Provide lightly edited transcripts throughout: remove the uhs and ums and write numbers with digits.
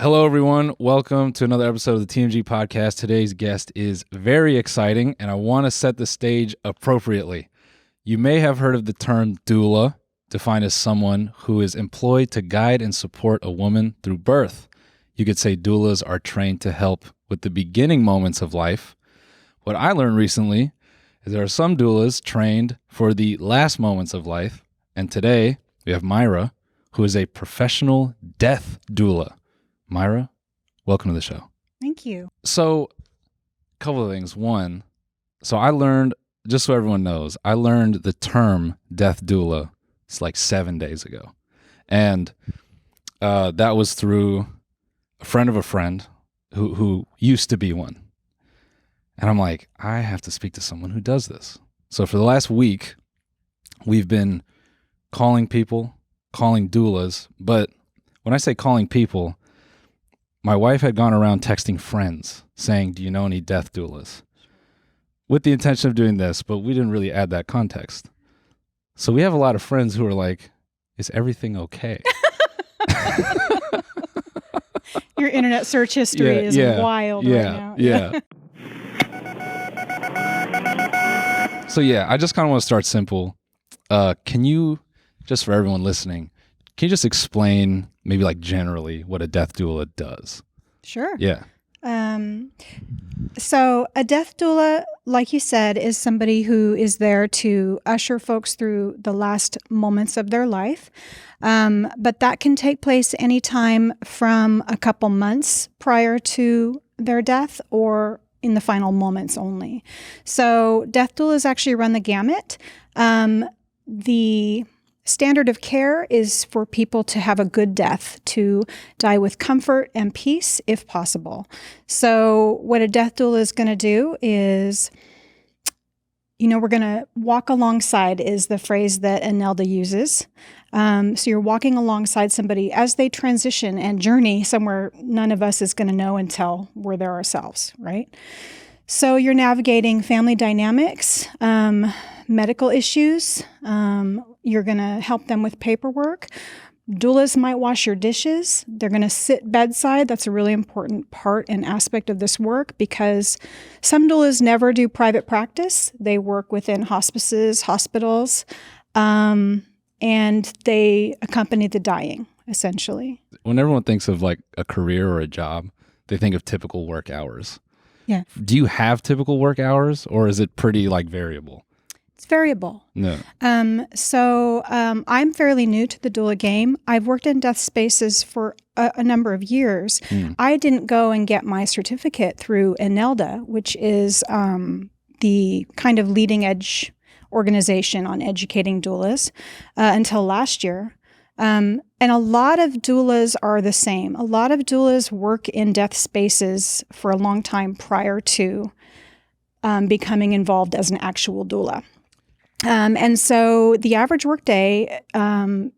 Hello, everyone. Welcome to another episode of the TMG podcast. Today's guest is very exciting, and I want to set the stage appropriately. You may have heard of the term doula, defined as someone who is employed to guide and support a woman through birth. You could say doulas are trained to help with the beginning moments of life. What I learned recently is there are some doulas trained for the last moments of life, and today we have Myra, who is a professional death doula. Myra, welcome to the show. Thank you. So, a couple of things. One, so I learned, just so everyone knows, I learned the term death doula, it's like 7 days ago. And that was through a friend of a friend who used to be one. And I'm like, I have to speak to someone who does this. So for the last week, we've been calling people, calling doulas. But when I say calling people, my wife had gone around texting friends saying, do you know any death doulas? With the intention of doing this, but we didn't really add that context. So we have a lot of friends who are like, is everything okay? Your internet search history is wild right now. Yeah. So I just kind of want to start simple. Can you, just for everyone listening, can you just explain maybe like generally what a death doula does? Sure. Yeah. So a death doula, like you said, is somebody who is there to usher folks through the last moments of their life. But that can take place anytime from a couple months prior to their death or in the final moments only. So death doulas actually run the gamut. The standard of care is for people to have a good death, to die with comfort and peace if possible. So what a death doula is going to do is, we're going to walk alongside is the phrase that Anelda uses. So you're walking alongside somebody as they transition and journey somewhere none of us is going to know until we're there ourselves, right? So you're navigating family dynamics, medical issues. You're going to help them with paperwork. Doulas might wash your dishes. They're going to sit bedside. That's a really important part and aspect of this work because some doulas never do private practice. They work within hospices, hospitals, and they accompany the dying, essentially. When everyone thinks of like a career or a job, they think of typical work hours. Yeah. Do you have typical work hours or is it pretty like variable? It's variable. No. So I'm fairly new to the doula game. I've worked in death spaces for a number of years. I didn't go and get my certificate through Anelda, which is the kind of leading edge organization on educating doulas until last year. And a lot of doulas are the same. A lot of doulas work in death spaces for a long time prior to becoming involved as an actual doula. And so the average workday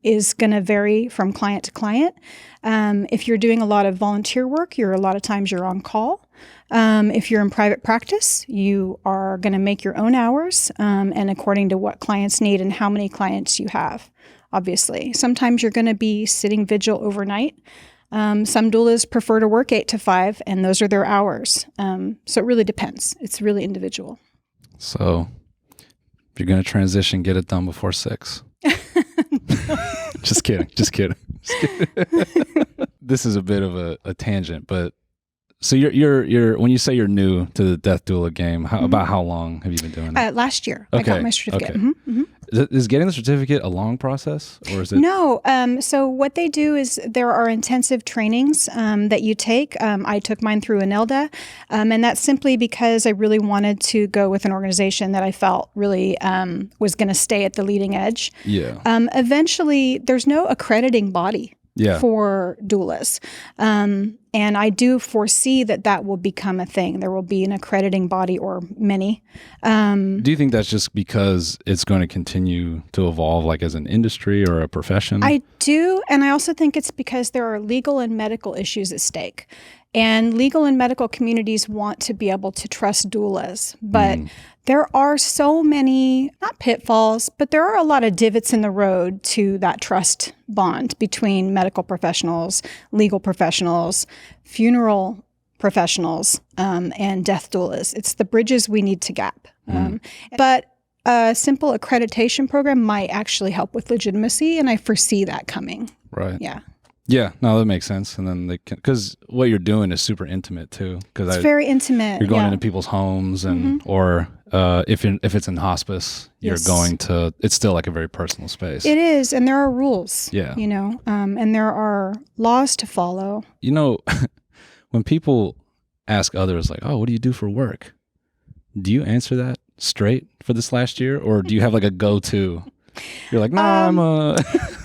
is going to vary from client to client. If you're doing a lot of volunteer work, a lot of times you're on call. If you're in private practice, you are going to make your own hours and according to what clients need and how many clients you have, obviously. Sometimes you're going to be sitting vigil overnight. Some doulas prefer to work 8 to 5, and those are their hours. So it really depends. It's really individual. So if you're going to transition, get it done before 6. Just kidding. This is a bit of a tangent, but so you're when you say you're new to the death doula game, about how long have you been doing it? Last year, I got my certificate. Okay. Is getting the certificate a long process, or is it? No. So what they do is there are intensive trainings that you take. I took mine through Anelda, and that's simply because I really wanted to go with an organization that I felt really was going to stay at the leading edge. Yeah. Eventually, there's no accrediting body for doulas. And I do foresee that will become a thing. There will be an accrediting body or many. Do you think that's just because it's going to continue to evolve like as an industry or a profession? I do. And I also think it's because there are legal and medical issues at stake. And legal and medical communities want to be able to trust doulas. But there are so many, not pitfalls, but there are a lot of divots in the road to that trust bond between medical professionals, legal professionals, funeral professionals, and death doulas. It's the bridges we need to gap. But a simple accreditation program might actually help with legitimacy, and I foresee that coming. Right. Yeah. Yeah, no, that makes sense. And then they can, because what you're doing is super intimate too. Because it's very intimate. You're going into people's homes, and or if it's in hospice, you're going to. It's still like a very personal space. It is, and there are rules. Yeah, and there are laws to follow. When people ask others like, "Oh, what do you do for work?" Do you answer that straight for this last year, or do you have like a go-to? You're like, nah, I'm a...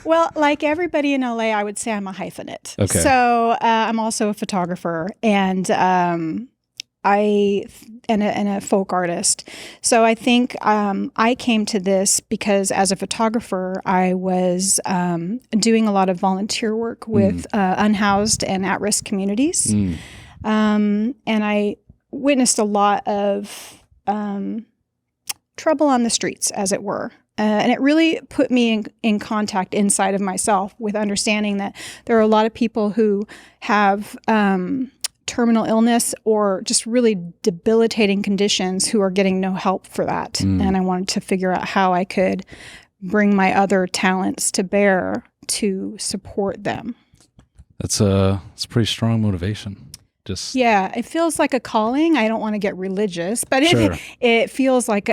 Well, like everybody in LA, I would say I'm a hyphenate. Okay. So I'm also a photographer and a folk artist. So I think I came to this because as a photographer, I was doing a lot of volunteer work with unhoused and at-risk communities. And I witnessed a lot of trouble on the streets, as it were. And it really put me in contact inside of myself with understanding that there are a lot of people who have terminal illness or just really debilitating conditions who are getting no help for that. And I wanted to figure out how I could bring my other talents to bear to support them. It's a pretty strong motivation. Yeah, it feels like a calling. I don't want to get religious, but it feels like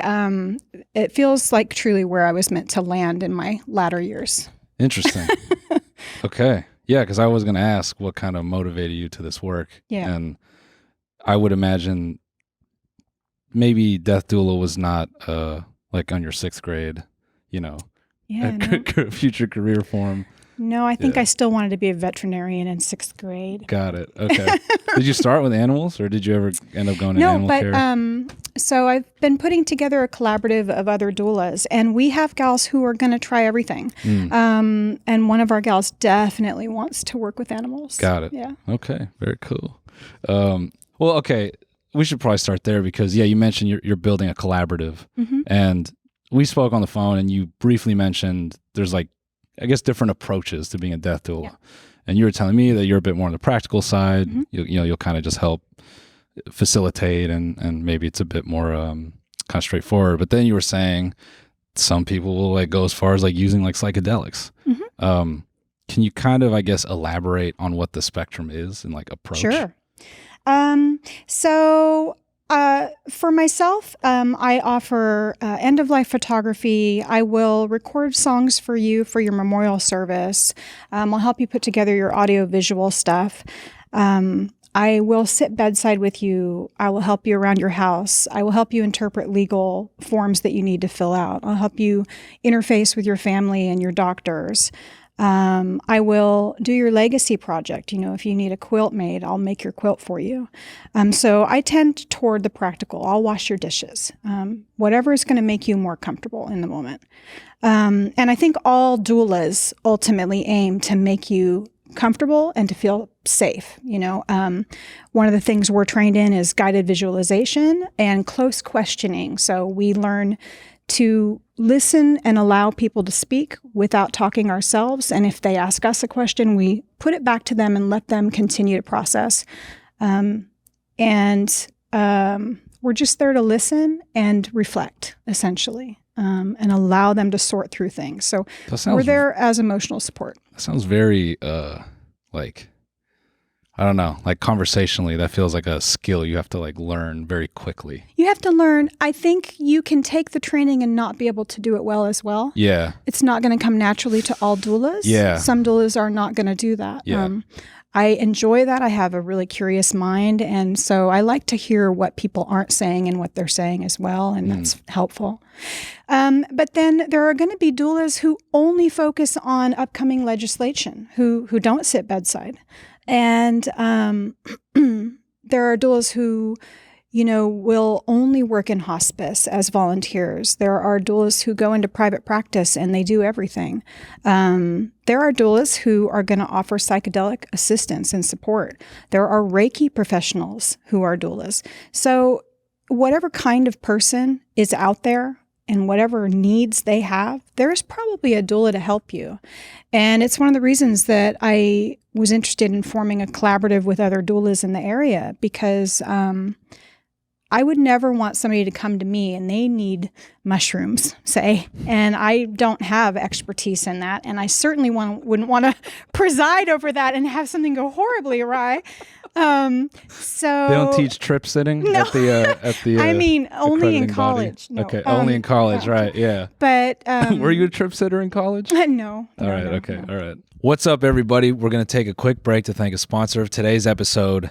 truly where I was meant to land in my latter years. Interesting. Okay. Yeah, because I was going to ask what kind of motivated you to this work. Yeah. And I would imagine maybe death doula was not like on your 6th grade, future career form. No, I think I still wanted to be a veterinarian in 6th grade. Got it. Okay. Did you start with animals, or did you ever end up going to animal care? No, but so I've been putting together a collaborative of other doulas, and we have gals who are going to try everything. And one of our gals definitely wants to work with animals. Got it. Yeah. Okay. Very cool. Well, okay. We should probably start there because, you mentioned you're building a collaborative, and we spoke on the phone, and you briefly mentioned there's different approaches to being a death doula. Yeah. And you were telling me that you're a bit more on the practical side. You'll kind of just help facilitate and maybe it's a bit more kind of straightforward. But then you were saying some people will go as far as using psychedelics. Can you kind of, elaborate on what the spectrum is and approach? Sure. For myself, I offer end-of-life photography. I will record songs for you for your memorial service. I'll help you put together your audio-visual stuff. I will sit bedside with you. I will help you around your house. I will help you interpret legal forms that you need to fill out. I'll help you interface with your family and your doctors. I will do your legacy project. If you need a quilt made, I'll make your quilt for you. So I tend toward the practical. I'll wash your dishes. Whatever is going to make you more comfortable in the moment. And I think all doulas ultimately aim to make you comfortable and to feel safe. One of the things we're trained in is guided visualization and close questioning. So we learn to listen and allow people to speak without talking ourselves. And if they ask us a question, we put it back to them and let them continue to process. We're just there to listen and reflect, essentially, and allow them to sort through things. So we're there as emotional support. That sounds very, I don't know, conversationally, that feels like a skill you have to learn very quickly. You have to learn. I think you can take the training and not be able to do it well as well. Yeah. It's not going to come naturally to all doulas. Yeah. Some doulas are not going to do that. Yeah. I enjoy that. I have a really curious mind. And so I like to hear what people aren't saying and what they're saying as well. And that's helpful. But then there are going to be doulas who only focus on upcoming legislation, who don't sit bedside. And there are doulas who will only work in hospice as volunteers. There are doulas who go into private practice and they do everything. There are doulas who are going to offer psychedelic assistance and support. There are Reiki professionals who are doulas. So whatever kind of person is out there and whatever needs they have, there's probably a doula to help you. And it's one of the reasons that I was interested in forming a collaborative with other doulas in the area, because I would never want somebody to come to me and they need mushrooms, say, and I don't have expertise in that. And I certainly wouldn't want to preside over that and have something go horribly awry. So they don't teach trip sitting no. at the I mean, only in college. No, okay, only in college, right? Yeah. But were you a trip sitter in college? No. All right. Okay. All right. What's up, everybody? We're going to take a quick break to thank a sponsor of today's episode,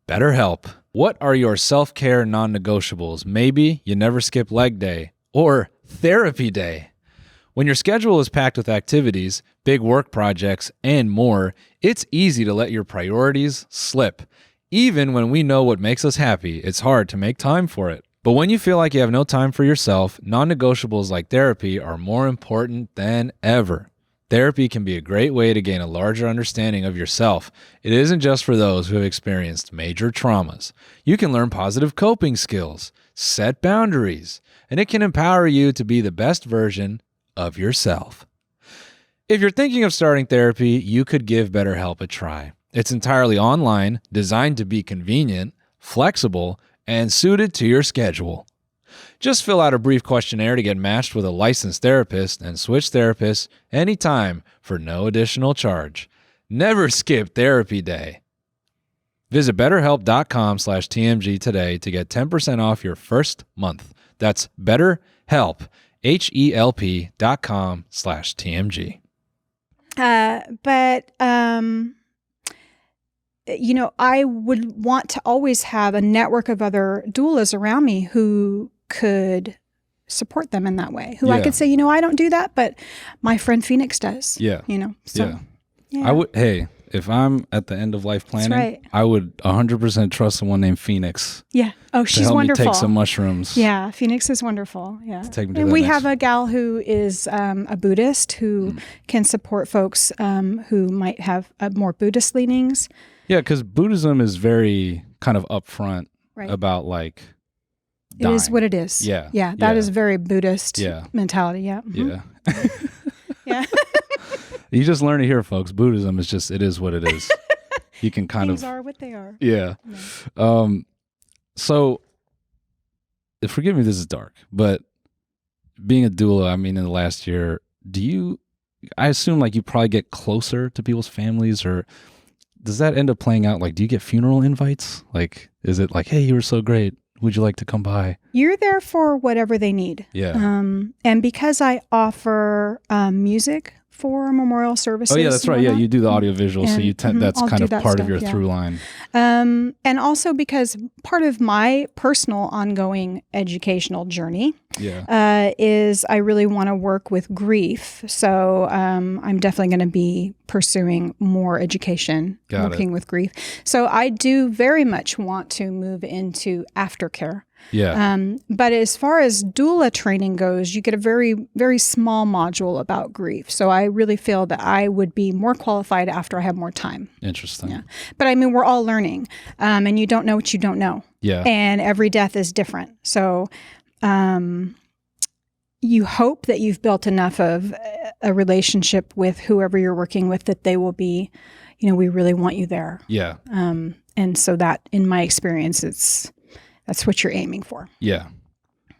BetterHelp. What are your self-care non-negotiables? Maybe you never skip leg day or therapy day. When your schedule is packed with activities, big work projects, and more, it's easy to let your priorities slip. Even when we know what makes us happy, it's hard to make time for it. But when you feel like you have no time for yourself, non-negotiables like therapy are more important than ever. Therapy can be a great way to gain a larger understanding of yourself. It isn't just for those who have experienced major traumas. You can learn positive coping skills, set boundaries, and it can empower you to be the best version of yourself. If you're thinking of starting therapy, you could give BetterHelp a try. It's entirely online, designed to be convenient, flexible, and suited to your schedule. Just fill out a brief questionnaire to get matched with a licensed therapist and switch therapists anytime for no additional charge. Never skip therapy day. Visit betterhelp.com/TMG today to get 10% off your first month. That's BetterHelp, HELP.com/TMG. I would want to always have a network of other doulas around me who could support them in that way. I could say, I don't do that, but my friend Phoenix does. Yeah. So, yeah. I would, if I'm at the end of life planning, right. I would 100% trust someone named Phoenix. Yeah. Oh, she's to help wonderful. Me take some mushrooms. Yeah. Phoenix is wonderful. Yeah. And we have a gal who is a Buddhist who can support folks who might have more Buddhist leanings. Yeah. Because Buddhism is very kind of upfront right. about like, it is what it is. Yeah. Yeah. That is very Buddhist mentality. Yeah. Mm-hmm. Yeah. Yeah. You just learn it here, folks. Buddhism is just, it is what it is. You can kind Things of. are what they are. Yeah. No. So, forgive me, this is dark, but being a doula, in the last year, I assume like you probably get closer to people's families, or does that end up playing out? Like, do you get funeral invites? Like, is it like, hey, you were so great. Would you like to come by? You're there for whatever they need. Yeah. And because I offer music for memorial services. Oh yeah, that's right. Yeah, you do the audiovisual, so you that's kind of part of your through line. And also because part of my personal ongoing educational journey is I really want to work with grief. So I'm definitely going to be pursuing more education working with grief. So I do very much want to move into aftercare. Yeah. But as far as doula training goes, you get a very, very small module about grief. So I really feel that I would be more qualified after I have more time. Interesting. Yeah. But we're all learning, and you don't know what you don't know. Yeah. And every death is different. So you hope that you've built enough of a relationship with whoever you're working with that they will be, we really want you there. Yeah. And so that, in my experience, that's what you're aiming for. Yeah.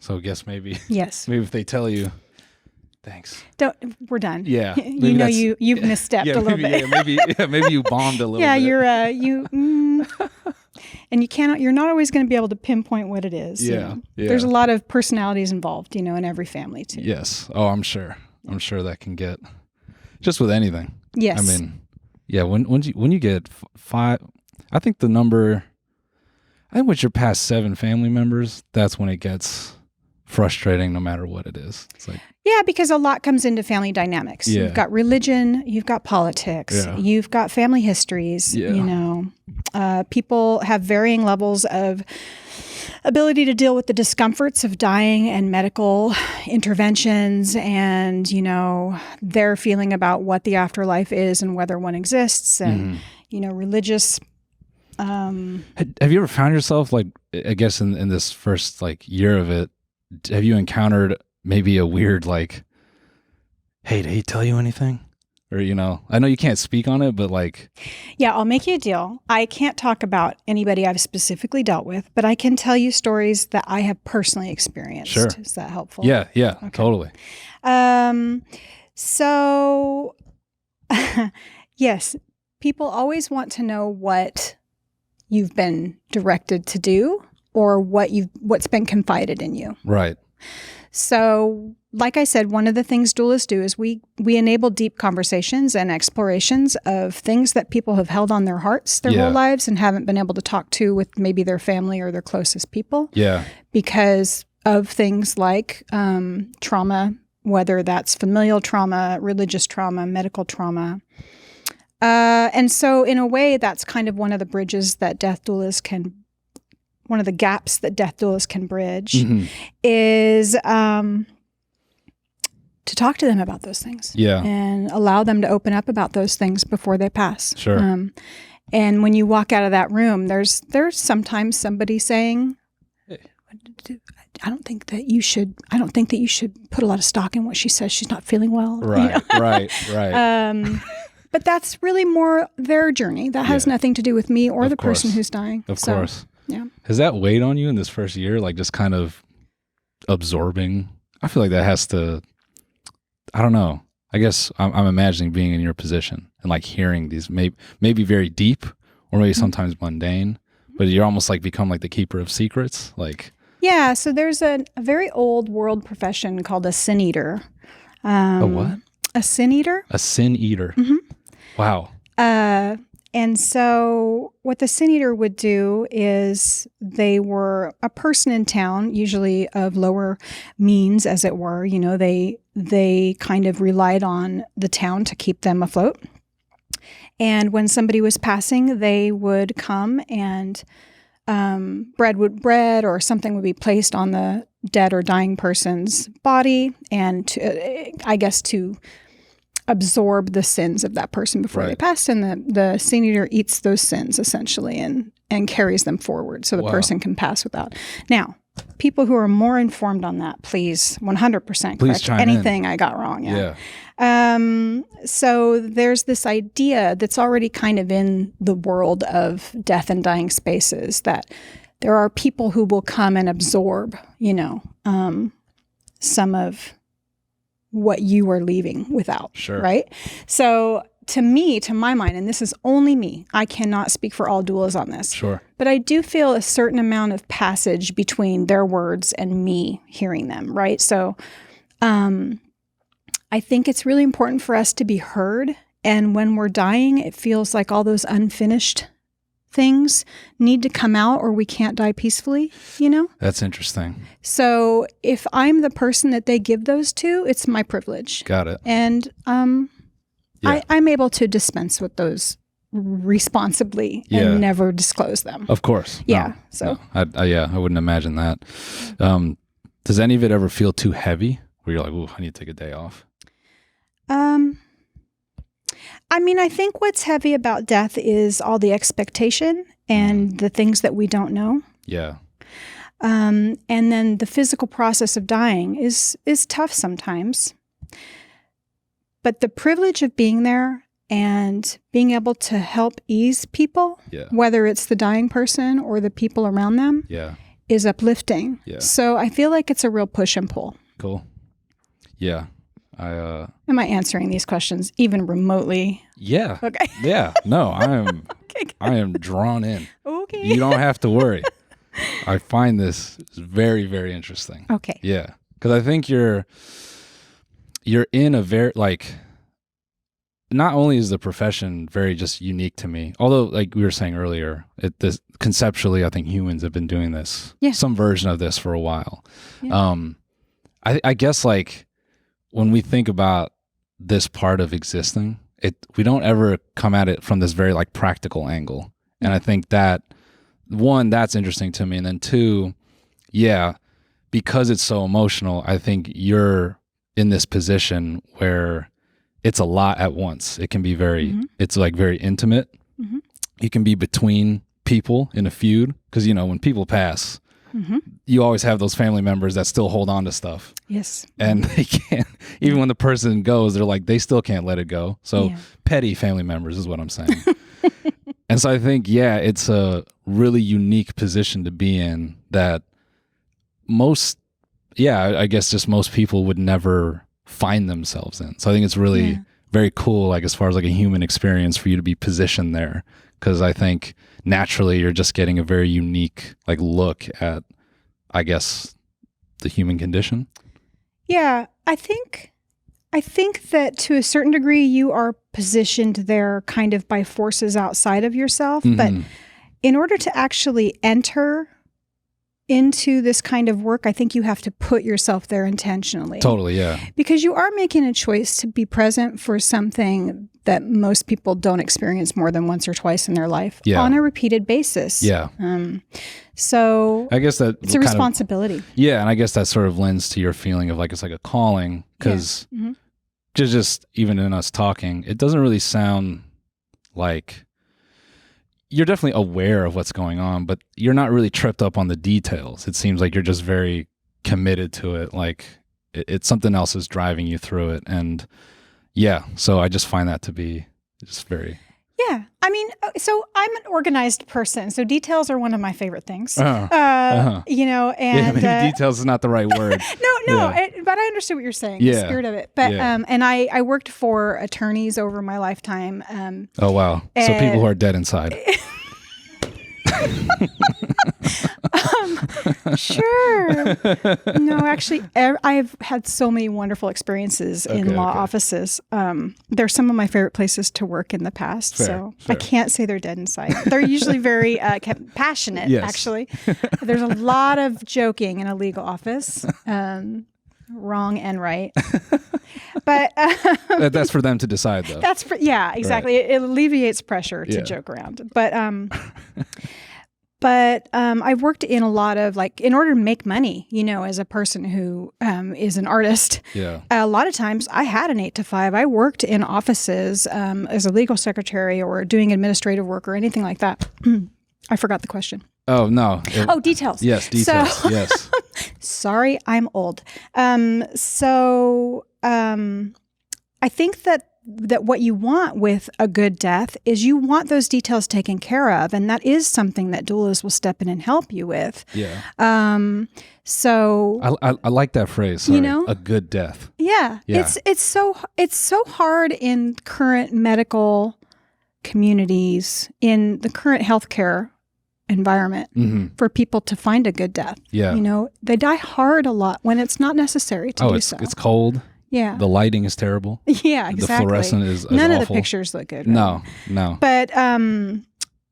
So I guess maybe. Yes. Maybe if they tell you, thanks. We're done. Yeah. You've misstepped a little bit. Maybe you bombed a little bit. Yeah, and you're not always going to be able to pinpoint what it is. Yeah. There's a lot of personalities involved, in every family too. Yes. Oh, I'm sure. I'm sure that can get just with anything. Yes. When you get 5, I think the number. I think once you're past 7 family members, that's when it gets frustrating no matter what it is. It's like, yeah, because a lot comes into family dynamics. Yeah. You've got religion, you've got politics, you've got family histories, people have varying levels of ability to deal with the discomforts of dying and medical interventions and, their feeling about what the afterlife is and whether one exists and, religious. Have you ever found yourself, like, I guess in this first year of it, have you encountered maybe a weird, like, hey, did he tell you anything? Or, I know you can't speak on it, but Yeah, I'll make you a deal. I can't talk about anybody I've specifically dealt with, but I can tell you stories that I have personally experienced. Sure. Is that helpful? Yeah, Okay. Totally. So, yes, people always want to know what you've been directed to do or what's been confided in you. Right. So, like I said, one of the things doulas do is we enable deep conversations and explorations of things that people have held on their hearts their whole lives and haven't been able to talk to with maybe their family or their closest people. Yeah. Because of things like trauma, whether that's familial trauma, religious trauma, medical trauma. And so in a way, that's kind of one of the bridges that death doulas can, one of the gaps that death doulas can bridge is to talk to them about those things. Yeah. And allow them to open up about those things before they pass. Sure. And when you walk out of that room, there's sometimes somebody saying, I don't think that you should put a lot of stock in what she says. She's not feeling well. Right, right. But that's really more their journey. That has nothing to do with me or the person who's dying. Of course. Yeah. Has that weighed on you in this first year? Like just kind of absorbing? I feel like that has to, I don't know. I guess I'm imagining being in your position and like hearing these maybe very deep or maybe sometimes mundane, but you're almost like become like the keeper of secrets. Like, yeah. So there's a very old world profession called a sin eater. A what? A sin eater. A sin eater. Wow. And so what the sin eater would do is they were a person in town, usually of lower means, as it were. You know, they kind of relied on the town to keep them afloat. And when somebody was passing, they would come and bread or something would be placed on the dead or dying person's body and to absorb the sins of that person before they passed. And the sin eater eats those sins essentially and carries them forward so the person can pass without. Now, people who are more informed on that, please 100% correct anything I got wrong. So there's this idea that's already kind of in the world of death and dying spaces that there are people who will come and absorb, some of what you are leaving without. Sure. Right? So to my mind, and this is only me, I cannot speak for all doulas on this. Sure. But I do feel a certain amount of passage between their words and me hearing them, right? So I think it's really important for us to be heard. And when we're dying, it feels like all those unfinished things need to come out or we can't die peacefully, That's interesting. So if I'm the person that they give those to, it's my privilege. Got it. And I'm able to dispense with those responsibly and never disclose them. Of course. Yeah. I wouldn't imagine that. Does any of it ever feel too heavy where you're like, ooh, I need to take a day off? I think what's heavy about death is all the expectation and the things that we don't know. Yeah. And then the physical process of dying is tough sometimes. But the privilege of being there and being able to help ease people, whether it's the dying person or the people around them, is uplifting. Yeah. So I feel like it's a real push and pull. Cool. Yeah. Am I answering these questions even remotely? Yeah. Okay. Yeah. No, I am drawn in. Okay. You don't have to worry. I find this very, very interesting. Okay. Yeah. Because I think you're in a very, not only is the profession very just unique to me, although like we were saying earlier, conceptually, I think humans have been doing this, some version of this for a while. Yeah. I guess when we think about this part of existing, we don't ever come at it from this very practical angle. And I think that one, that's interesting to me. And then two, yeah, because it's so emotional, I think you're in this position where it's a lot at once. It can be it's like very intimate. Mm-hmm. You can be between people in a feud because, when people pass, you always have those family members that still hold on to stuff. Yes. And they can't, even when the person goes, they're like, they still can't let it go. So petty family members is what I'm saying. And so I think, it's a really unique position to be in that I guess just most people would never find themselves in. So I think it's really very cool, like as far as like a human experience for you to be positioned there. Because I think naturally you're just getting a very unique like look at, I guess, the human condition. Yeah, I think that to a certain degree you are positioned there kind of by forces outside of yourself. But in order to actually enter into this kind of work, I think you have to put yourself there intentionally. Totally, yeah. Because you are making a choice to be present for something that most people don't experience more than once or twice in their life on a repeated basis. Yeah. So I guess that it's a responsibility. And I guess that sort of lends to your feeling of like it's like a calling because just even in us talking, it doesn't really sound like you're definitely aware of what's going on, but you're not really tripped up on the details. It seems like you're just very committed to it. Like it's something else is driving you through it. And so I just find that to be just very... Yeah. I mean, so I'm an organized person. So details are one of my favorite things. And... maybe details is not the right word. No, but I understood what you're saying, the spirit of it. But and I worked for attorneys over my lifetime. Oh, wow. So people who are dead inside. Sure. No, actually, I've had so many wonderful experiences in law offices. They're some of my favorite places to work in the past. Fair. I can't say they're dead inside. They're usually very passionate, actually. There's a lot of joking in a legal office. Wrong and right. But that's for them to decide, though. Exactly. Right. It alleviates pressure to joke around. But I've worked in a lot of in order to make money, as a person who is an artist. Yeah. A lot of times I had an 8 to 5. I worked in offices as a legal secretary or doing administrative work or anything like that. I forgot the question. Oh, no. Details. Yes, details. Yes. Sorry, I'm old. I think that what you want with a good death is you want those details taken care of. And that is something that doulas will step in and help you with. Yeah. So I like that phrase. Sorry. A good death. Yeah. It's so hard in current medical communities, in the current healthcare environment for people to find a good death. Yeah. They die hard a lot when it's not necessary to do so. It's cold. Yeah. The lighting is terrible. Yeah, exactly. The fluorescent is None awful. of the pictures look good. Right? No. But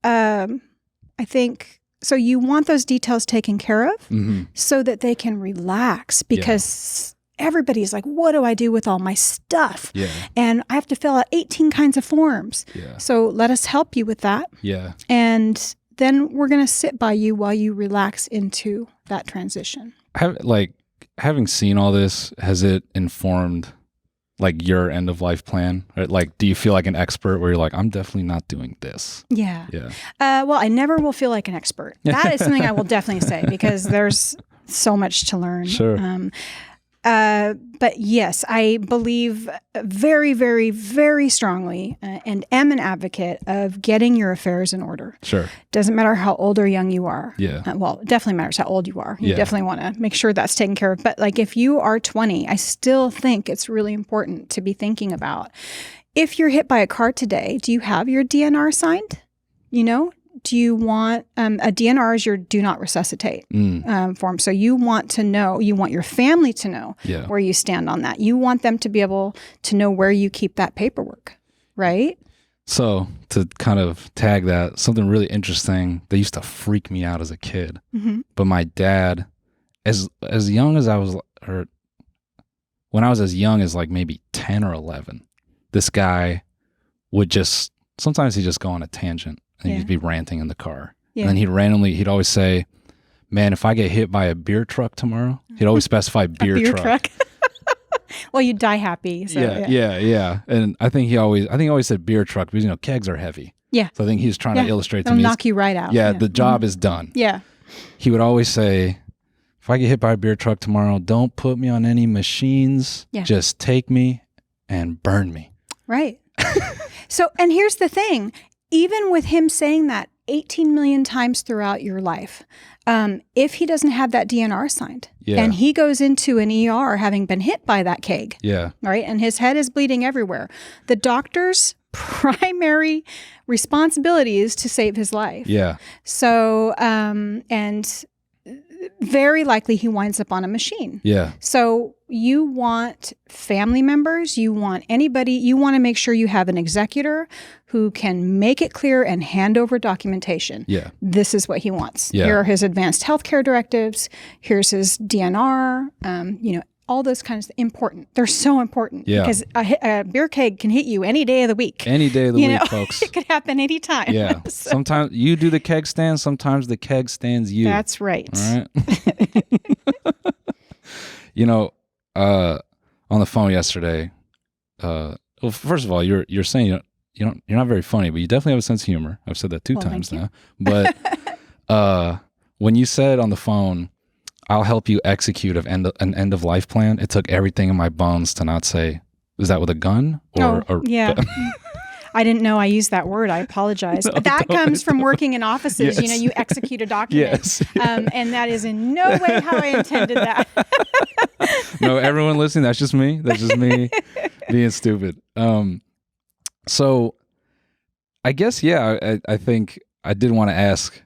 I think so you want those details taken care of so that they can relax because everybody's like, what do I do with all my stuff? Yeah. And I have to fill out 18 kinds of forms. Yeah. So let us help you with that. Yeah. And then we're going to sit by you while you relax into that transition. Having seen all this, has it informed your end of life plan? Right? Do you feel like an expert where you're like, I'm definitely not doing this? Yeah. Yeah. Well, I never will feel like an expert. That is something I will definitely say because there's so much to learn. Sure. But yes, I believe very, very, very strongly and am an advocate of getting your affairs in order. Sure. Doesn't matter how old or young you are. Yeah. Well, it definitely matters how old you are. You definitely want to make sure that's taken care of. But if you are 20, I still think it's really important to be thinking about if you're hit by a car today, do you have your DNR signed? Do you want a DNR is your do not resuscitate form. So you want to know, you want your family to know where you stand on that. You want them to be able to know where you keep that paperwork, right? So to kind of tag that, something really interesting that used to freak me out as a kid. But my dad, as young as I was, or when I was as young as maybe 10 or 11, this guy would sometimes he'd just go on a tangent. And he'd be ranting in the car. Yeah. And then he'd always say, man, if I get hit by a beer truck tomorrow, he'd always specify beer truck. Well, you'd die happy. So, yeah. And I think he always said beer truck because, kegs are heavy. Yeah. So I think he's trying to illustrate to It'll me. knock you right out. Yeah, the job is done. Yeah. He would always say, if I get hit by a beer truck tomorrow, don't put me on any machines. Yeah. Just take me and burn me. Right. So, and here's the thing. Even with him saying that 18 million times throughout your life, if he doesn't have that DNR signed and he goes into an ER having been hit by that keg, right, and his head is bleeding everywhere, the doctor's primary responsibility is to save his life. Yeah. So, and very likely he winds up on a machine. Yeah. So you want family members, you want anybody, you want to make sure you have an executor who can make it clear and hand over documentation. Yeah. This is what he wants. Yeah. Here are his advanced healthcare directives. Here's his DNR. All those kinds of important. They're so important because a beer keg can hit you any day of the week. Any day of the week, folks. It could happen anytime. Yeah. So. Sometimes you do the keg stand. Sometimes the keg stands you. That's right. All right. On the phone yesterday. Well, first of all, you're saying you're not very funny, but you definitely have a sense of humor. I've said that two times now. But when you said on the phone, I'll help you execute an end of life plan, it took everything in my bones to not say, is that with a gun? Yeah. I didn't know I used that word. I apologize. No, that comes from working in offices. Yes. You execute a document. Yes. And that is in no way how I intended that. No, everyone listening, that's just me. That's just me being stupid. So I guess, I think I did want to ask,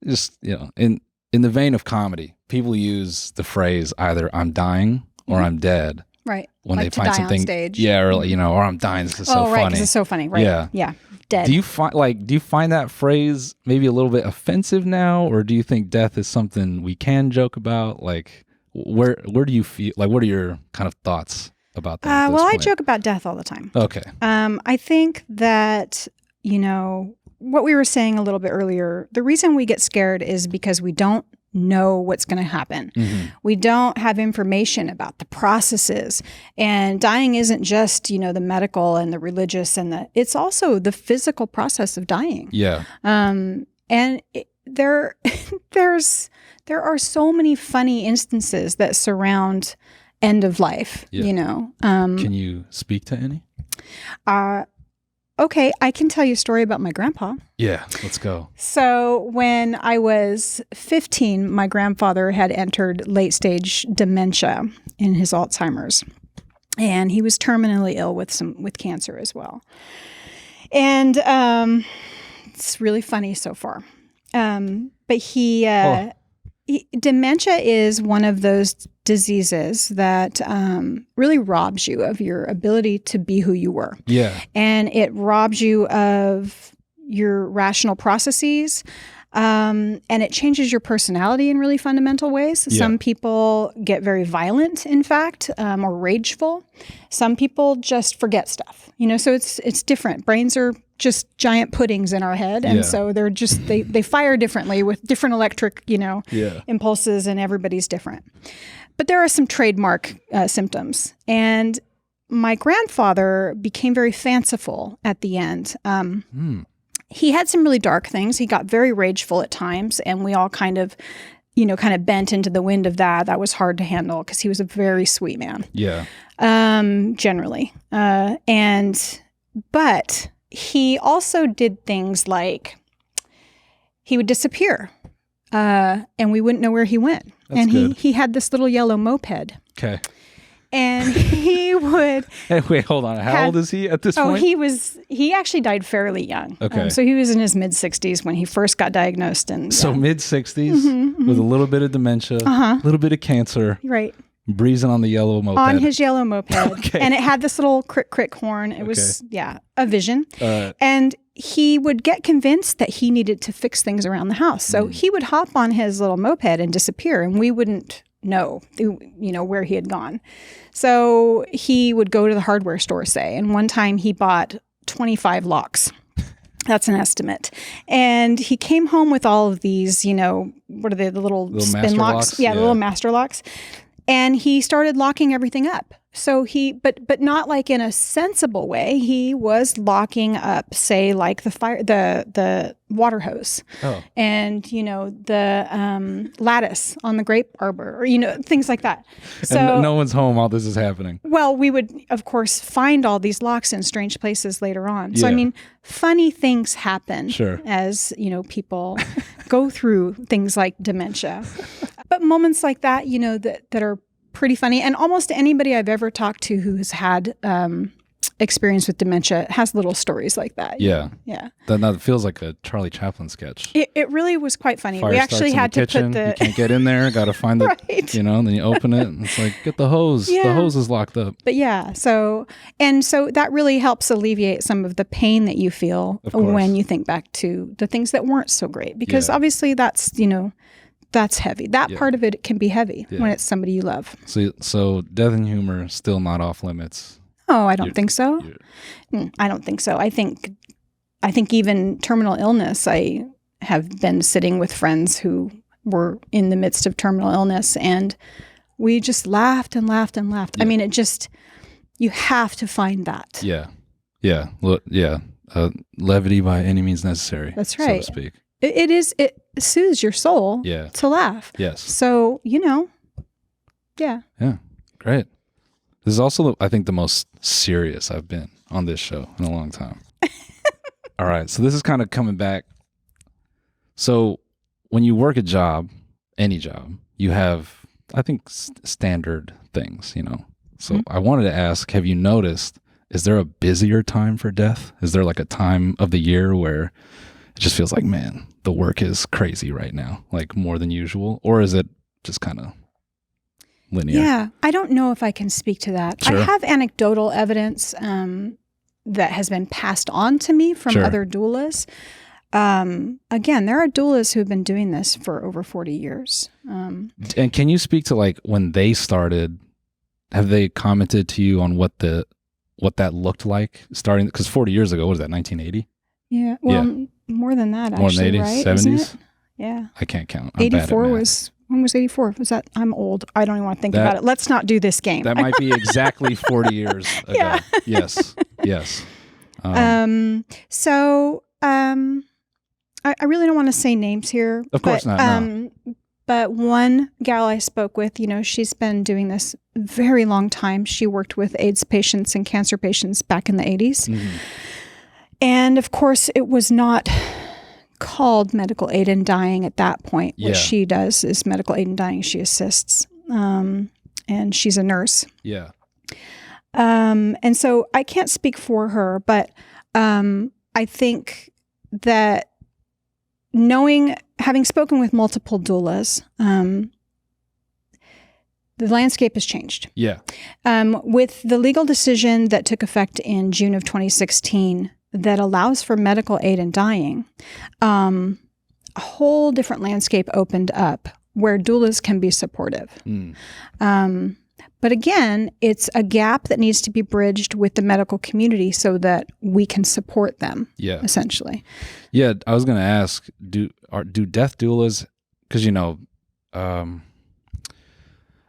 just, in the vein of comedy, people use the phrase either I'm dying or I'm dead. Right. When like they find something, on stage. Yeah, or or I'm dying. This is so right, funny. Because it's so funny, right? Yeah. Dead. Do you find that phrase maybe a little bit offensive now, or do you think death is something we can joke about? Like, where do you feel? Like, what are your kind of thoughts about that? Well, I joke about death all the time. Okay. I think that what we were saying a little bit earlier. The reason we get scared is because we don't know what's going to happen. Mm-hmm. We don't have information about the processes. And dying isn't just, the medical and the religious it's also the physical process of dying. Yeah. And there are so many funny instances that surround end of life, Can you speak to any? Okay, I can tell you a story about my grandpa. Yeah, let's go. So when I was 15, my grandfather had entered late-stage dementia in his Alzheimer's. And he was terminally ill with cancer as well. And it's really funny so far. But dementia is one of those diseases that really robs you of your ability to be who you were. Yeah. And it robs you of your rational processes. And it changes your personality in really fundamental ways. Yeah. Some people get very violent, in fact, or rageful. Some people just forget stuff. So it's different. Brains are just giant puddings in our head. And so they're just, they fire differently with different electric, impulses, and everybody's different. But there are some trademark symptoms. And my grandfather became very fanciful at the end. He had some really dark things. He got very rageful at times, and we all kind of bent into the wind of that. That was hard to handle because he was a very sweet man. Yeah. Generally. But he also did things like he would disappear, and we wouldn't know where he went. That's and good. he had this little yellow moped. Okay. And he would. Hey, wait, hold on. How old is he at this point? He actually died fairly young. Okay. So he was in his mid-60s when he first got diagnosed. So mid-60s with a little bit of dementia, a little bit of cancer. Right. Breezing on the yellow moped. On his yellow moped. Okay. And it had this little crick horn. It was, a vision. And he would get convinced that he needed to fix things around the house. So he would hop on his little moped and disappear, and we wouldn't know, where he had gone. So he would go to the hardware store, say, and one time he bought 25 locks. That's an estimate. And he came home with all of these, what are they, the little spin master locks? locks? Yeah, the little master locks. And he started locking everything up. So but not like in a sensible way. He was locking up, say, like the water hose, and the lattice on the grape arbor, or things like that. So and no one's home while this is happening. Well, we would of course find all these locks in strange places later on. So Yeah. I mean, funny things happen Sure. as people go through things like dementia. But moments like that, that are pretty funny. And almost anybody I've ever talked to who has had experience with dementia has little stories like that. Yeah. Yeah. That feels like a Charlie Chaplin sketch. It really was quite funny. Fire we actually starts in had the to kitchen. put You can't get in there. Got to find the, Right. and then you open it and it's like, get the hose. Yeah. The hose is locked up. But yeah, so that really helps alleviate some of the pain that you feel Of course. when you think back to the things that weren't so great, because Yeah. obviously that's heavy. That Yeah. part of it can be heavy when it's somebody you love. So death and humor still not off limits. Oh, I don't think so. I don't think so. I think even terminal illness, I have been sitting with friends who were in the midst of terminal illness, and we just laughed and laughed and laughed. Yeah. I mean, you have to find that. Yeah. Yeah. Look, yeah. Levity by any means necessary. That's right. So to speak. It soothes your soul Yeah. to laugh. Yes. So, yeah. Yeah. Great. This is also, I think, the most serious I've been on this show in a long time. All right. So this is kind of coming back. So when you work a job, any job, you have, I think, standard things, So I wanted to ask, have you noticed, is there a busier time for death? Is there like a time of the year where it just feels like, man, the work is crazy right now, like more than usual? Or is it just kind of linear? Yeah. I don't know if I can speak to that. Sure. I have anecdotal evidence that has been passed on to me from Sure. other doulas. Again, there are doulas who have been doing this for over 40 years. And can you speak to like when they started, have they commented to you on what that looked like starting? Because 40 years ago, what was that, 1980? Yeah. Well, more than that, actually, More than 80s, right? 70s? Isn't it? Yeah. I can't count. I'm bad at 84 math. was, when was 84? Was that, I'm old. I don't even want to think about it. Let's not do this game. That might be exactly 40 years ago. Yeah. Yes. Yes. I really don't want to say names here. Of course not, no. But one gal I spoke with, she's been doing this a very long time. She worked with AIDS patients and cancer patients back in the 80s. Mm-hmm. And of course, it was not called medical aid in dying at that point. Yeah. What she does is medical aid in dying. She assists. And she's a nurse. Yeah. And so I can't speak for her, but I think that having spoken with multiple doulas, the landscape has changed. Yeah. With the legal decision that took effect in June of 2016 that allows for medical aid in dying, a whole different landscape opened up where doulas can be supportive. But again, it's a gap that needs to be bridged with the medical community so that we can support them, essentially. Yeah, I was going to ask, do death doulas, because,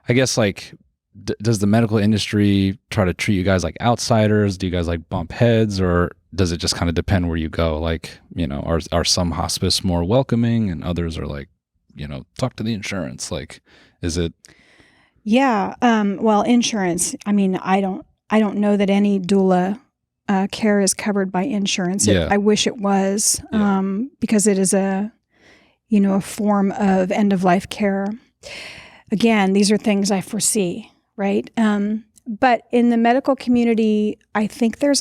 I guess like, does the medical industry try to treat you guys like outsiders? Do you guys like bump heads, or does it just kind of depend where you go? Like, are some hospice more welcoming and others are like, talk to the insurance? Like, is it... Yeah. Well, insurance. I mean, I don't know that any doula care is covered by insurance. I wish it was, because it is a form of end of life care. Again, these are things I foresee, right? But in the medical community, I think they're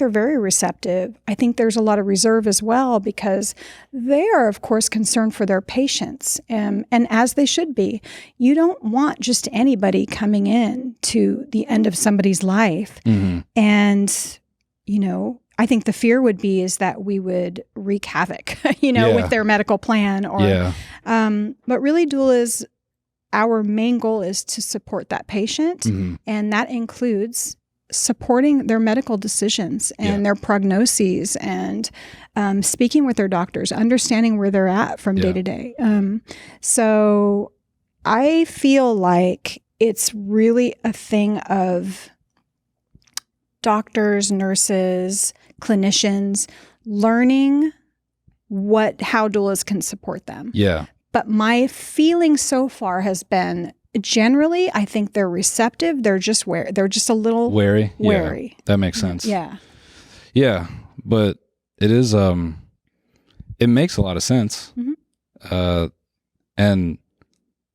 very receptive. I think there's a lot of reserve as well, because they are, of course, concerned for their patients, and as they should be. You don't want just anybody coming in to the end of somebody's life. Mm-hmm. And, I think the fear would be is that we would wreak havoc, with their medical plan. But really, doulas, our main goal is to support that patient, and that includes supporting their medical decisions and their prognoses, and speaking with their doctors, understanding where they're at from day to day. So I feel like it's really a thing of doctors, nurses, clinicians learning how doulas can support them. Yeah. But my feeling so far has been, generally, I think they're receptive. They're just they're just a little wary. Wary. Yeah, that makes sense. Yeah. Yeah, but it is. It makes a lot of sense. And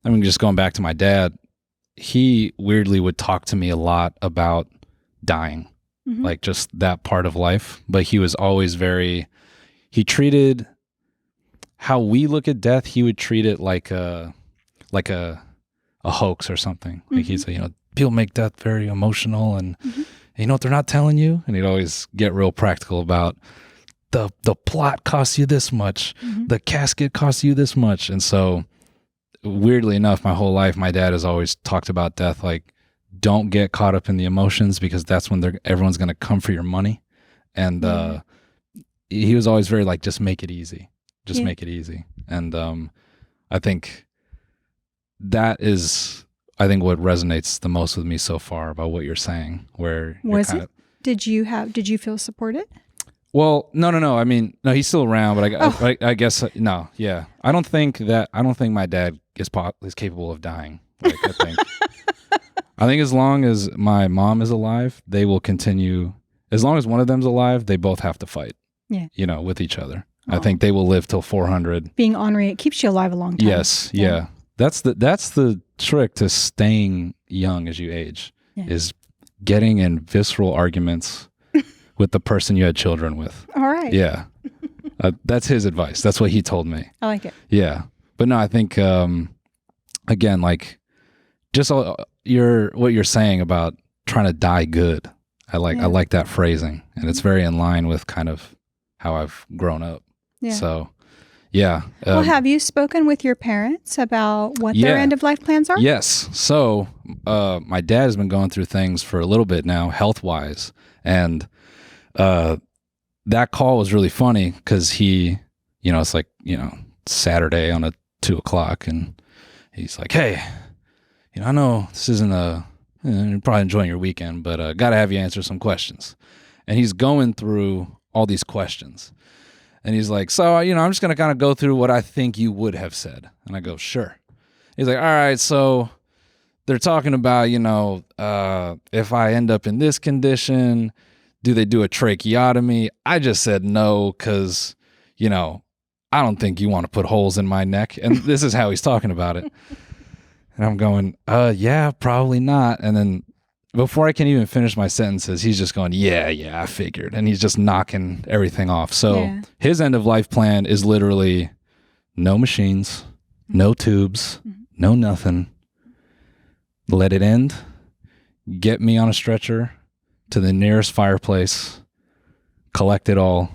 I mean, just going back to my dad, he weirdly would talk to me a lot about dying, like just that part of life. But he was always he treated how we look at death. He would treat it like a hoax or something. Like he'd say, people make death very emotional, and you know what they're not telling you. And he'd always get real practical about the plot costs you this much, the casket costs you this much. And so weirdly enough, my whole life, my dad has always talked about death like, don't get caught up in the emotions, because that's when everyone's going to come for your money. And he was always very like, just make it easy. Just make it easy. And I think that is, what resonates the most with me so far about what you're saying. Where did you feel supported? Well, no. I mean, no, he's still around, but I guess no. Yeah, I don't think my dad is capable of dying. Like, I think as long as my mom is alive, they will continue. As long as one of them's alive, they both have to fight. Yeah, with each other. I think they will live till 400. Being ornery, it keeps you alive a long time. Yes, yeah. That's the trick to staying young as you age, is getting in visceral arguments with the person you had children with. All right. Yeah. That's his advice. That's what he told me. I like it. Yeah. But no, I think, again, like just what you're saying about trying to die good. I like that phrasing, and it's very in line with kind of how I've grown up. Yeah. So, yeah. Well, have you spoken with your parents about what their end of life plans are? Yes. So, my dad has been going through things for a little bit now, health wise, and that call was really funny because he, it's like, Saturday on 2:00, and he's like, "Hey, I know this isn't you're probably enjoying your weekend, but got to have you answer some questions." And he's going through all these questions. And he's like, "So, I'm just going to kind of go through what I think you would have said." And I go, "Sure." He's like, "All right, so they're talking about, if I end up in this condition, do they do a tracheotomy?" I just said no, because, I don't think you want to put holes in my neck. And this is how he's talking about it. And I'm going, yeah, probably not. And then before I can even finish my sentences, he's just going, yeah, I figured. And he's just knocking everything off. So his end of life plan is literally no machines, no tubes, no nothing. Let it end. Get me on a stretcher to the nearest fireplace, collect it all,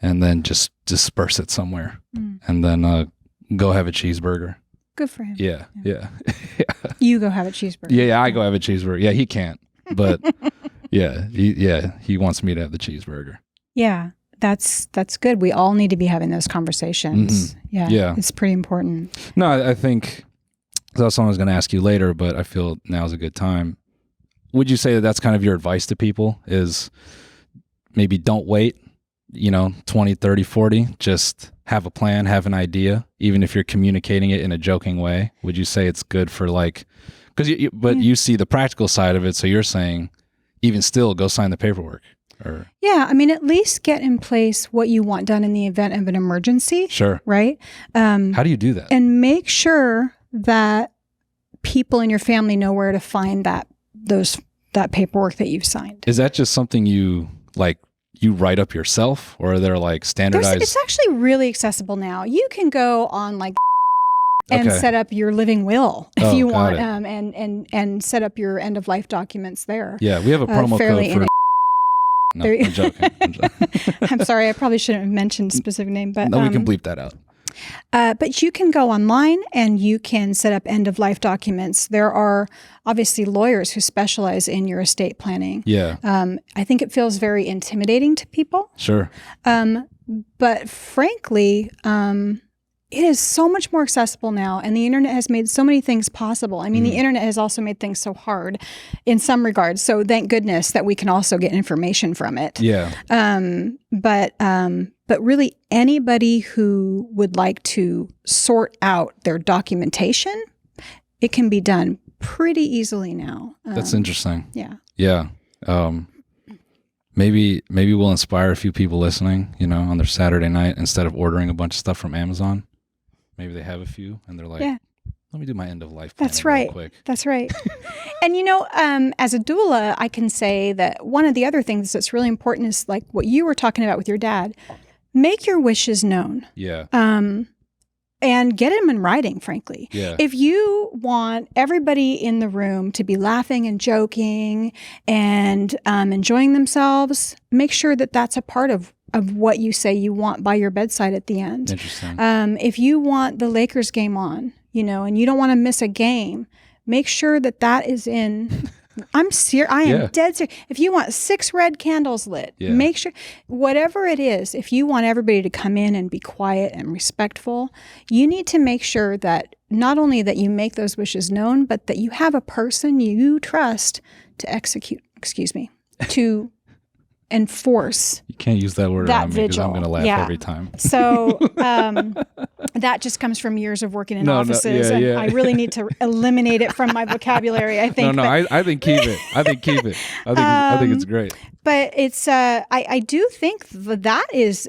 and then just disperse it somewhere. And then go have a cheeseburger. Good for him. Yeah. You go have a cheeseburger. Yeah, I go have a cheeseburger. Yeah, he can't, but he wants me to have the cheeseburger. Yeah, that's good. We all need to be having those conversations. Yeah, it's pretty important. No, I think that's something I was going to ask you later, but I feel now's a good time. Would you say that that's kind of your advice to people, is maybe don't wait, 20, 30, 40, just have a plan, have an idea, even if you're communicating it in a joking way? Would you say it's good for you see the practical side of it, so you're saying even still go sign the paperwork? Or yeah, I mean, at least get in place what you want done in the event of an emergency. Sure. Right? How do you do that? And make sure that people in your family know where to find that paperwork that you've signed. Is that just something you write up yourself, or are there standardized? It's actually really accessible now. You can go on and set up your living will if you want, and set up your end of life documents there. Yeah, we have a promo code for. No, I'm joking. I'm sorry, I probably shouldn't have mentioned a specific name, but no, we can bleep that out. But you can go online and you can set up end-of-life documents. There are obviously lawyers who specialize in your estate planning. Yeah. I think it feels very intimidating to people. Sure. But frankly, it is so much more accessible now, and the internet has made so many things possible. I mean, the internet has also made things so hard in some regards. So thank goodness that we can also get information from it. Yeah. But really, anybody who would like to sort out their documentation, it can be done pretty easily now. That's interesting. Yeah. Yeah. Maybe we'll inspire a few people listening, on their Saturday night, instead of ordering a bunch of stuff from Amazon. Maybe they have a few and they're like, let me do my end of life planning real quick. That's right. And as a doula, I can say that one of the other things that's really important is like what you were talking about with your dad. Make your wishes known. Yeah. And get them in writing, frankly. Yeah. If you want everybody in the room to be laughing and joking and enjoying themselves, make sure that that's a part of what you say you want by your bedside at the end. Interesting. If you want the Lakers game on, and you don't want to miss a game, make sure that is in. I'm serious. I am dead serious. If you want 6 red candles lit, make sure, whatever it is, if you want everybody to come in and be quiet and respectful, you need to make sure that not only that you make those wishes known, but that you have a person you trust to to enforce. You can't use that word that around me because I'm going to laugh every time. So that just comes from years of working in offices, and I really need to eliminate it from my vocabulary. I think. I think keep it. I think keep it. I think it's great. But it's I do think that is.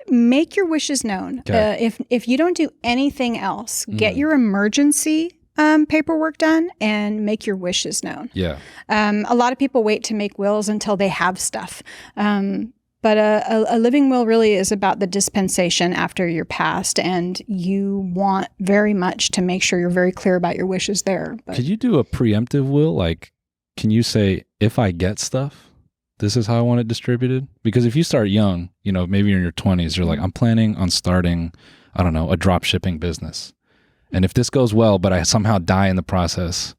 Make your wishes known. Okay. If you don't do anything else, get your emergency paperwork done and make your wishes known. Yeah. A lot of people wait to make wills until they have stuff. But a living will really is about the dispensation after you're passed, and you want very much to make sure you're very clear about your wishes there. But could you do a preemptive will? Like, can you say, if I get stuff, this is how I want it distributed? Because if you start young, maybe you're in your 20s, you're like, I'm planning on starting, I don't know, a drop shipping business. And if this goes well, but I somehow die in the process,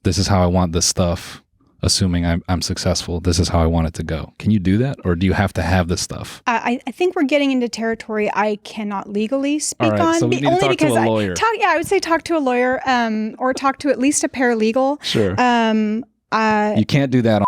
this is how I want this stuff. Assuming I'm successful, this is how I want it to go. Can you do that? Or do you have to have this stuff? I think we're getting into territory I cannot legally speak on. So we need to talk to a lawyer. I would say talk to a lawyer or talk to at least a paralegal. Sure. You can't do that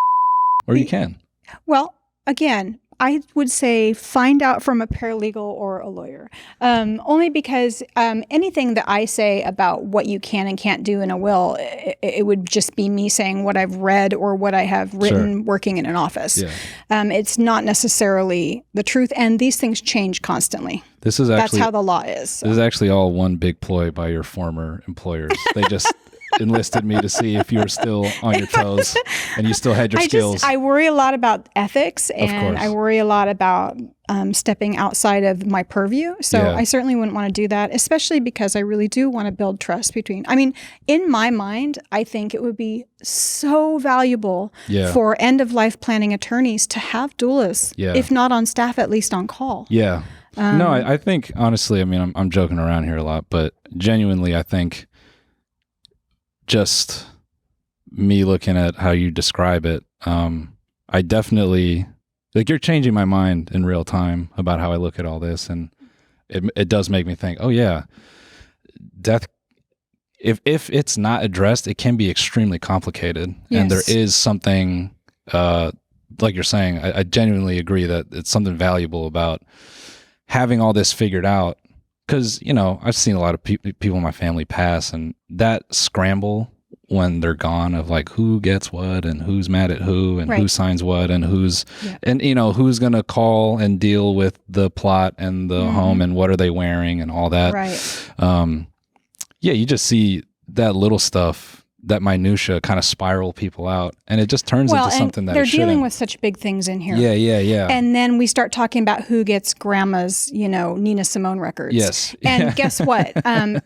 or you can. Well, again, I would say find out from a paralegal or a lawyer, only because anything that I say about what you can and can't do in a will, it would just be me saying what I've read or what I have written working in an office. Yeah. It's not necessarily the truth, and these things change constantly. That's how the law is. So. This is actually all one big ploy by your former employers. They just enlisted me to see if you were still on your toes and you still had your skills. I worry a lot about ethics, and I worry a lot about stepping outside of my purview. So I certainly wouldn't want to do that, especially because I really do want to build trust in my mind, I think it would be so valuable for end-of-life planning attorneys to have doulas, if not on staff, at least on call. Yeah. No, I think, honestly, I'm joking around here a lot, but genuinely, I think just me looking at how you describe it, I definitely, you're changing my mind in real time about how I look at all this. And it does make me think, oh yeah, death, if it's not addressed, it can be extremely complicated. Yes. And there is something, like you're saying, I genuinely agree that it's something valuable about having all this figured out. Because, I've seen a lot of people in my family pass, and that scramble when they're gone of like who gets what and who's mad at who and who signs what and who's who's going to call and deal with the plot and the home and what are they wearing and all that. Right. You just see that little stuff, that minutia kind of spiral people out, and it just turns into something that they're dealing with such big things in here. Yeah. And then we start talking about who gets grama's, Nina Simone records. Yes. And guess what?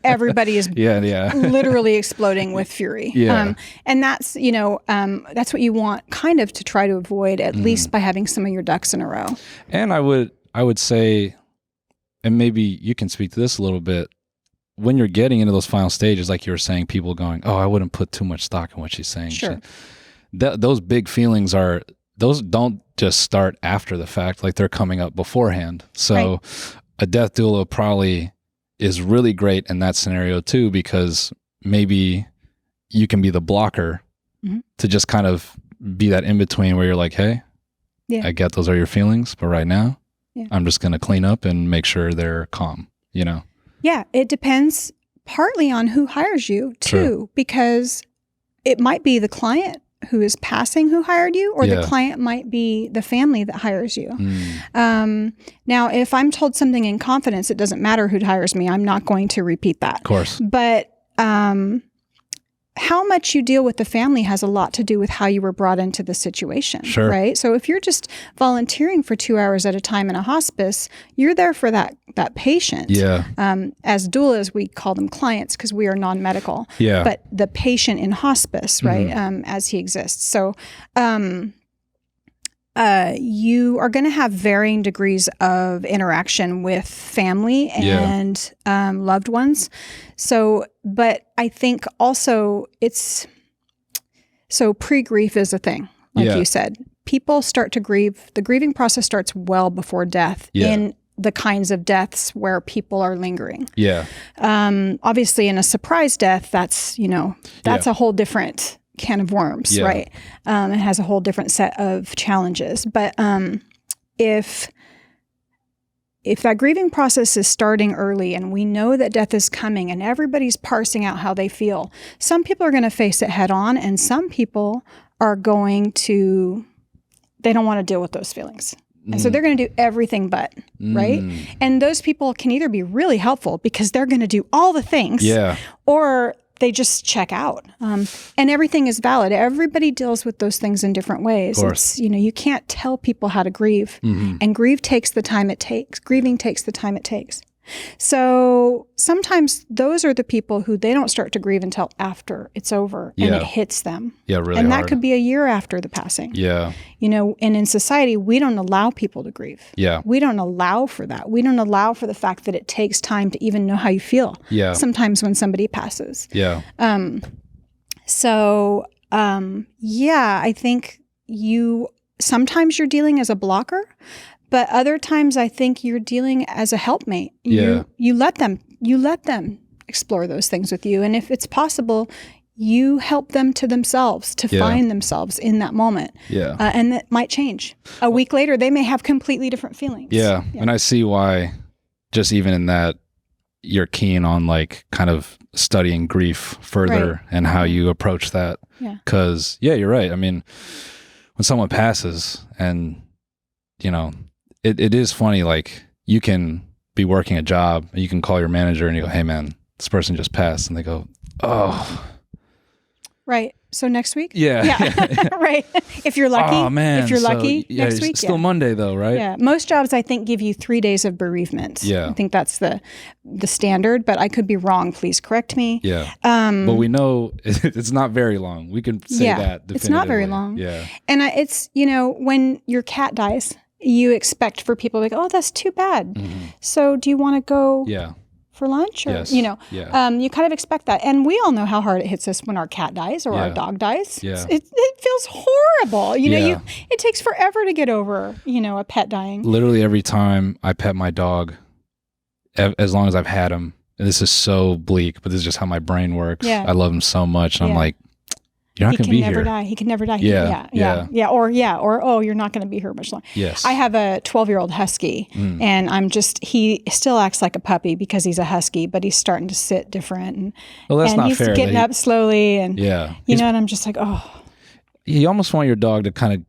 Everybody is literally exploding with fury. Yeah. And that's, that's what you want kind of to try to avoid, at least by having some of your ducks in a row. And I would say and maybe you can speak to this a little bit, when you're getting into those final stages, like you were saying, people going, oh, I wouldn't put too much stock in what she's saying. Sure. Those big feelings those don't just start after the fact, like they're coming up beforehand. So a death doula probably is really great in that scenario too, because maybe you can be the blocker to just kind of be that in between where you're like, hey, I get those are your feelings, but right now I'm just going to clean up and make sure they're calm, you know? Yeah, it depends partly on who hires you too, because it might be the client who is passing who hired you, or the client might be the family that hires you. Now, if I'm told something in confidence, it doesn't matter who hires me. I'm not going to repeat that. Of course. But how much you deal with the family has a lot to do with how you were brought into the situation, right? So if you're just volunteering for 2 hours at a time in a hospice, you're there for that patient. As doulas, we call them clients because we are non-medical. But the patient in hospice, right, as he exists. So you are going to have varying degrees of interaction with family and loved ones. So, but I think also pre-grief is a thing, like you said. People start to grieve. The grieving process starts well before death in the kinds of deaths where people are lingering. Obviously, in a surprise death, that's a whole different can of worms, right? It has a whole different set of challenges. But if that grieving process is starting early and we know that death is coming and everybody's parsing out how they feel, some people are going to face it head on, and some people are going to, they don't want to deal with those feelings. And so they're going to do everything but, right? And those people can either be really helpful because they're going to do all the things, or they just check out. And everything is valid. Everybody deals with those things in different ways. It's, you can't tell people how to grieve. And grieving takes the time it takes. So sometimes those are the people who they don't start to grieve until after it's over and it hits them. Really and hard. That could be a year after the passing. And in society, we don't allow people to grieve. We don't allow for that. We don't allow for the fact that it takes time to even know how you feel. Sometimes when somebody passes. I think sometimes you're dealing as a blocker. But other times, I think you're dealing as a helpmate. You let them explore those things with you, and if it's possible, you help them to themselves to find themselves in that moment. And that might change. A week later, they may have completely different feelings. And I see why. Just even in that, you're keen on like kind of studying grief further and how you approach that. Because you're right. I mean, when someone passes, and It is funny, like you can be working a job and you can call your manager and you go, hey man, this person just passed. And they go, oh. Right. So next week? Yeah. Right. If you're lucky. Oh man. If you're lucky, next week. It's still Monday though, right? Yeah. Most jobs I think give you 3 days of bereavement. I think that's the standard, but I could be wrong. Please correct me. But we know it's not very long. We can say that definitively. It's not very long. And it's, when your cat dies, you expect for people to go, oh, that's too bad. So do you want to go for lunch? Or, you kind of expect that. And we all know how hard it hits us when our cat dies or our dog dies. It feels horrible. It takes forever to get over, a pet dying. Literally every time I pet my dog, as long as I've had him, and this is so bleak, but this is just how my brain works. I love him so much. And I'm like, you're not going to be here. He can never die. Or, oh, you're not going to be here much longer. I have a 12-year-old husky, and he still acts like a puppy because he's a husky, but he's starting to sit different. And, that's not fair. He's getting up slowly. And, and I'm just like, oh. You almost want your dog to kind of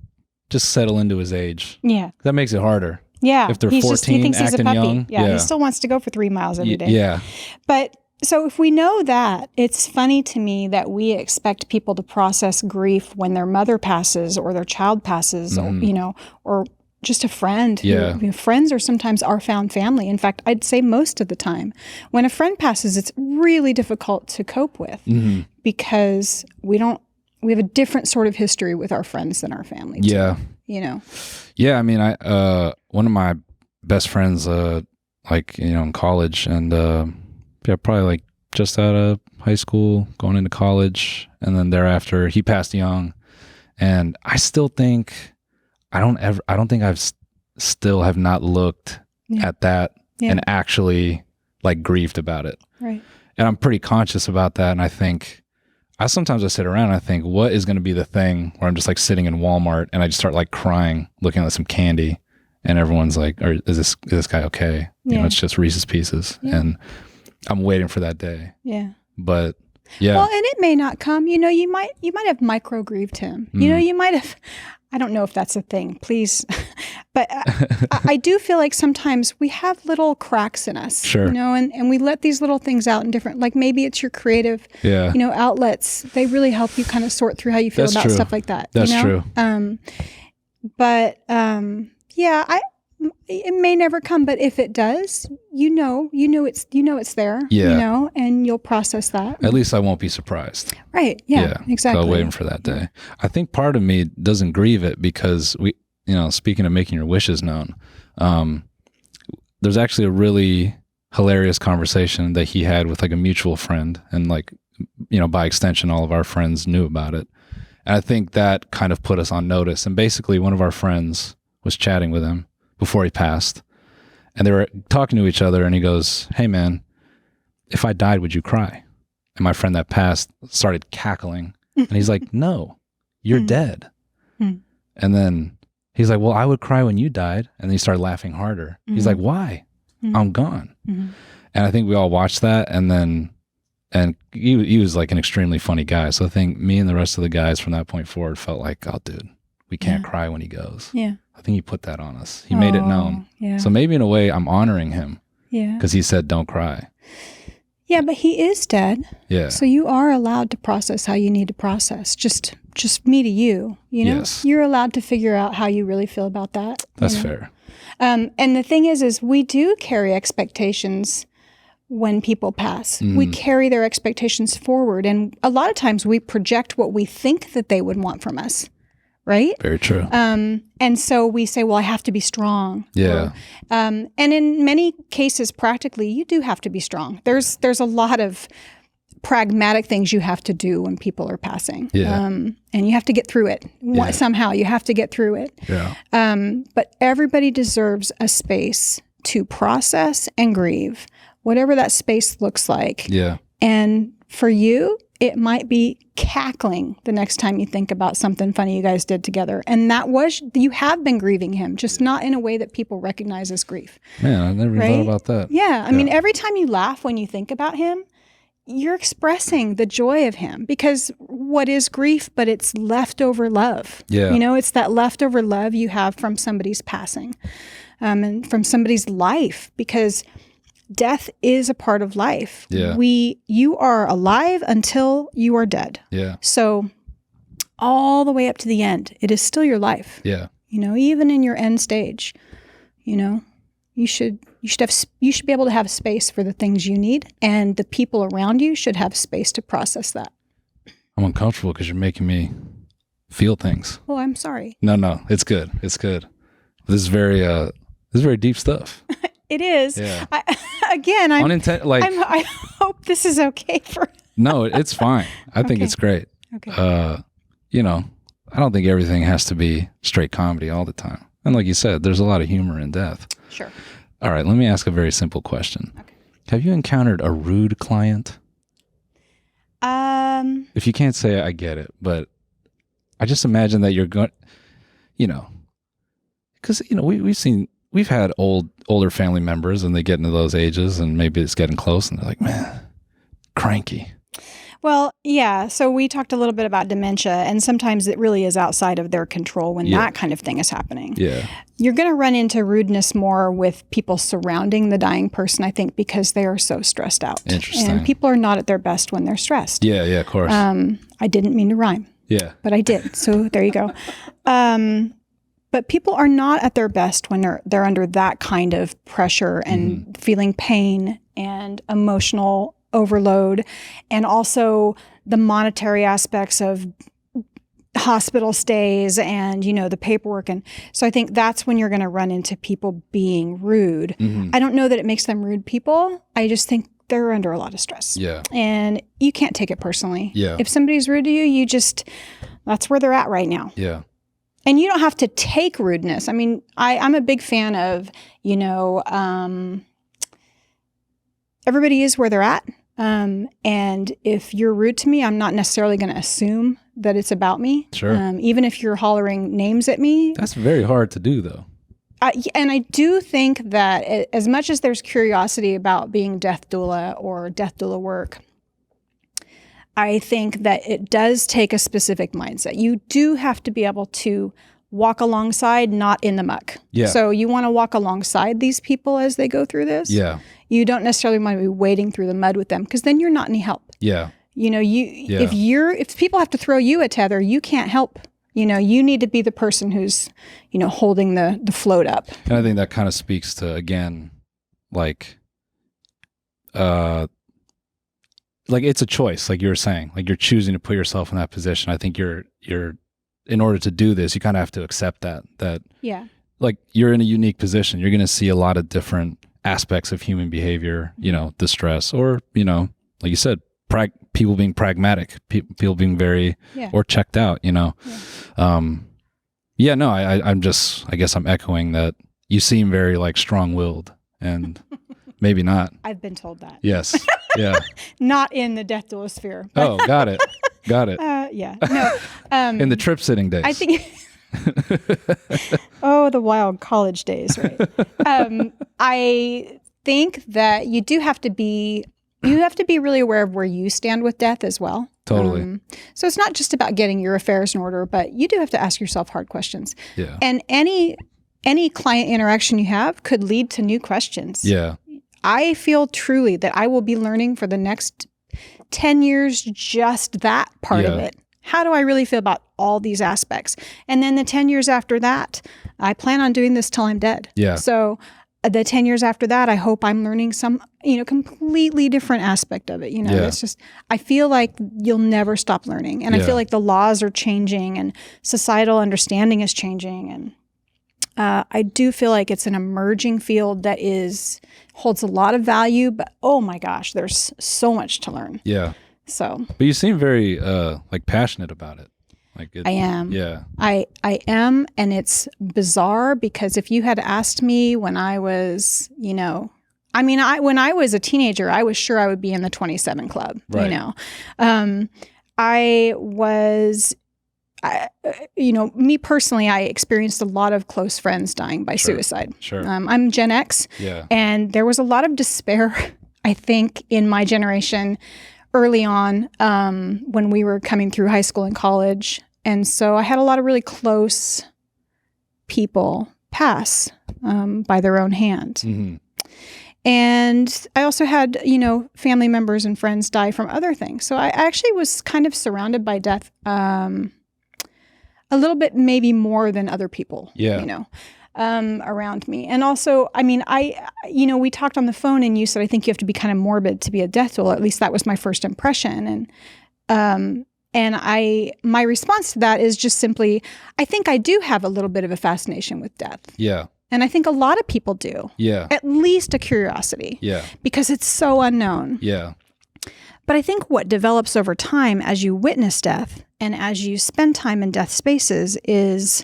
just settle into his age. That makes it harder. If they're 14, he thinks he's a puppy. Young. He still wants to go for 3 miles every day. But so if we know that, it's funny to me that we expect people to process grief when their mother passes or their child passes, or just a friend. Friends are sometimes our found family. In fact, I'd say most of the time. When a friend passes, it's really difficult to cope with because we have a different sort of history with our friends than our family. I mean, one of my best friends, like, in college, and yeah, probably like just out of high school, going into college, and then thereafter he passed young. And I still think I don't think I've still have not looked at that and actually like grieved about it. Right. And I'm pretty conscious about that. And I think sometimes I sit around and I think, what is going to be the thing where I'm just like sitting in Walmart and I just start like crying, looking at some candy, and everyone's like, is this guy okay? It's just Reese's Pieces. And I'm waiting for that day. Yeah. But yeah. Well, and it may not come. You might have micro grieved him. You might have. I don't know if that's a thing. Please, but I do feel like sometimes we have little cracks in us. Sure. And we let these little things out in different. Like maybe it's your creative. Outlets. They really help you kind of sort through how you feel about stuff like that. That's true. It may never come, but if it does, it's there. Yeah. And you'll process that. At least I won't be surprised. Right. Yeah. Exactly. So waiting for that day. I think part of me doesn't grieve it because speaking of making your wishes known, there's actually a really hilarious conversation that he had with like a mutual friend, and like, by extension, all of our friends knew about it. And I think that kind of put us on notice. And basically one of our friends was chatting with him before he passed, and they were talking to each other, and he goes, "Hey man, if I died, would you cry?" And my friend that passed started cackling, and he's like, "No, you're dead." And then he's like, "Well, I would cry when you died." And then he started laughing harder. He's like, "Why? I'm gone." And I think we all watched that, and he was like an extremely funny guy. So I think me and the rest of the guys from that point forward felt like, oh dude, we can't cry when he goes. Yeah. I think he put that on us. He made it known. Yeah. So maybe in a way I'm honoring him. Yeah. Because he said, don't cry. Yeah, but he is dead. Yeah. So you are allowed to process how you need to process. Just me to you. Yes. You're allowed to figure out how you really feel about that. That's fair. And the thing is we do carry expectations when people pass. We carry their expectations forward. And a lot of times we project what we think that they would want from us. Right? Very true. And so we say, well, I have to be strong. Yeah. And in many cases, practically, you do have to be strong. There's a lot of pragmatic things you have to do when people are passing. Yeah. And you have to get through it. Somehow you have to get through it. Yeah. But everybody deserves a space to process and grieve, whatever that space looks like. Yeah. And for you, it might be cackling the next time you think about something funny you guys did together. And you have been grieving him, just not in a way that people recognize as grief. Man, I never even thought about that. Yeah. I mean, every time you laugh when you think about him, you're expressing the joy of him, because what is grief, but it's leftover love. Yeah. It's that leftover love you have from somebody's passing, and from somebody's life, because death is a part of life. Yeah. You are alive until you are dead. Yeah. So all the way up to the end, it is still your life. Yeah. Even in your end stage, you should be able to have space for the things you need, and the people around you should have space to process that. I'm uncomfortable because you're making me feel things. Oh, I'm sorry. No, it's good. It's good. This is very deep stuff. It is. Yeah. I hope this is okay for. No, it's fine. I think it's great. Okay. I don't think everything has to be straight comedy all the time. And like you said, there's a lot of humor in death. Sure. All right, let me ask a very simple question. Okay. Have you encountered a rude client? If you can't say it, I get it, but I just imagine that you're going, because we've had older family members, and they get into those ages, and maybe it's getting close, and they're like, man, cranky. Well, yeah. So we talked a little bit about dementia, and sometimes it really is outside of their control when that kind of thing is happening. Yeah. You're going to run into rudeness more with people surrounding the dying person, I think, because they are so stressed out. Interesting. And people are not at their best when they're stressed. Yeah, of course. I didn't mean to rhyme. Yeah. But I did. So there you go. But people are not at their best when they're under that kind of pressure and feeling pain and emotional overload, and also the monetary aspects of hospital stays and, the paperwork. And so I think that's when you're going to run into people being rude. I don't know that it makes them rude people. I just think they're under a lot of stress. Yeah. And you can't take it personally. Yeah. If somebody's rude to you, that's where they're at right now. Yeah. And you don't have to take rudeness. I mean, I'm a big fan of, everybody is where they're at. And if you're rude to me, I'm not necessarily going to assume that it's about me. Sure. Even if you're hollering names at me. That's very hard to do, though. And I do think that as much as there's curiosity about being death doula or death doula work, I think that it does take a specific mindset. You do have to be able to walk alongside, not in the muck. Yeah. So you want to walk alongside these people as they go through this. Yeah. You don't necessarily want to be wading through the mud with them because then you're not any help. Yeah. If people have to throw you a tether, you can't help. You need to be the person who's, holding the float up. And I think that kind of speaks to, again, like it's a choice, like you were saying, like you're choosing to put yourself in that position. I think you're in order to do this, you kind of have to accept that yeah, like you're in a unique position. You're going to see a lot of different aspects of human behavior, distress, or, like you said, people being pragmatic, people being very, or checked out, I guess I'm echoing that you seem very like strong-willed and maybe not. I've been told that. Yes. Yeah. Not in the death doula sphere. Oh, got it. Yeah. No. In the trip sitting days. I think. Oh, the wild college days, right? I think that you do have to be. You have to be really aware of where you stand with death as well. Totally. So it's not just about getting your affairs in order, but you do have to ask yourself hard questions. Yeah. And any client interaction you have could lead to new questions. Yeah. I feel truly that I will be learning for the next 10 years just that part of it. How do I really feel about all these aspects? And then the 10 years after that, I plan on doing this till I'm dead. Yeah. So the 10 years after that, I hope I'm learning some, completely different aspect of it. It's just, I feel like you'll never stop learning. And I feel like the laws are changing and societal understanding is changing. And I do feel like it's an emerging field that holds a lot of value, but oh my gosh, there's so much to learn. Yeah. So. But you seem very passionate about it. I am. Yeah. I am, and it's bizarre because if you had asked me when I was, when I was a teenager, I was sure I would be in the 27 club. Right. I was. Me personally, I experienced a lot of close friends dying by suicide. Sure. I'm Gen X. Yeah. And there was a lot of despair, I think, in my generation early on when we were coming through high school and college. And so I had a lot of really close people pass by their own hand. Mm-hmm. And I also had, family members and friends die from other things. So I actually was kind of surrounded by death a little bit, maybe more than other people, around me. And also, we talked on the phone and you said, I think you have to be kind of morbid to be a death doula. At least that was my first impression. And my response to that is just simply, I think I do have a little bit of a fascination with death. Yeah. And I think a lot of people do. Yeah. At least a curiosity. Yeah. Because it's so unknown. Yeah. But I think what develops over time as you witness death and as you spend time in death spaces is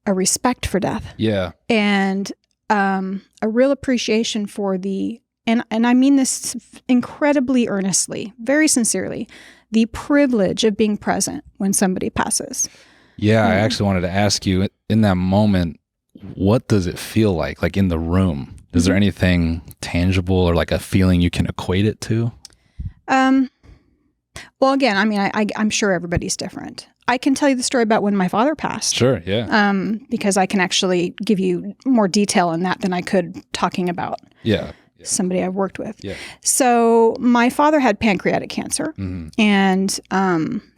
a respect for death. Yeah. And a real appreciation for and I mean this incredibly earnestly, very sincerely, the privilege of being present when somebody passes. Yeah, I actually wanted to ask you, in that moment, what does it feel like in the room? Is there anything tangible or like a feeling you can equate it to? Well, again, I'm sure everybody's different. I can tell you the story about when my father passed. Sure, yeah. Because I can actually give you more detail in that than I could talking about somebody I've worked with. Yeah. So my father had pancreatic cancer, and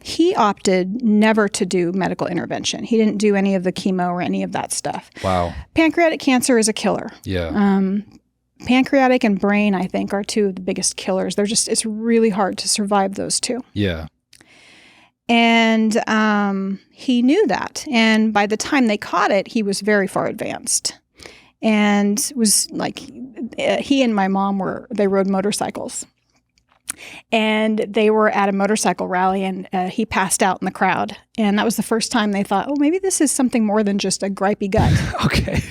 he opted never to do medical intervention. He didn't do any of the chemo or any of that stuff. Wow. Pancreatic cancer is a killer. Yeah. Pancreatic and brain, I think, are two of the biggest killers. It's really hard to survive those two. Yeah. And he knew that. And by the time they caught it, he was very far advanced. And was like, he and my mom they rode motorcycles. And they were at a motorcycle rally, and he passed out in the crowd. And that was the first time they thought, oh, maybe this is something more than just a gripey gut. Okay.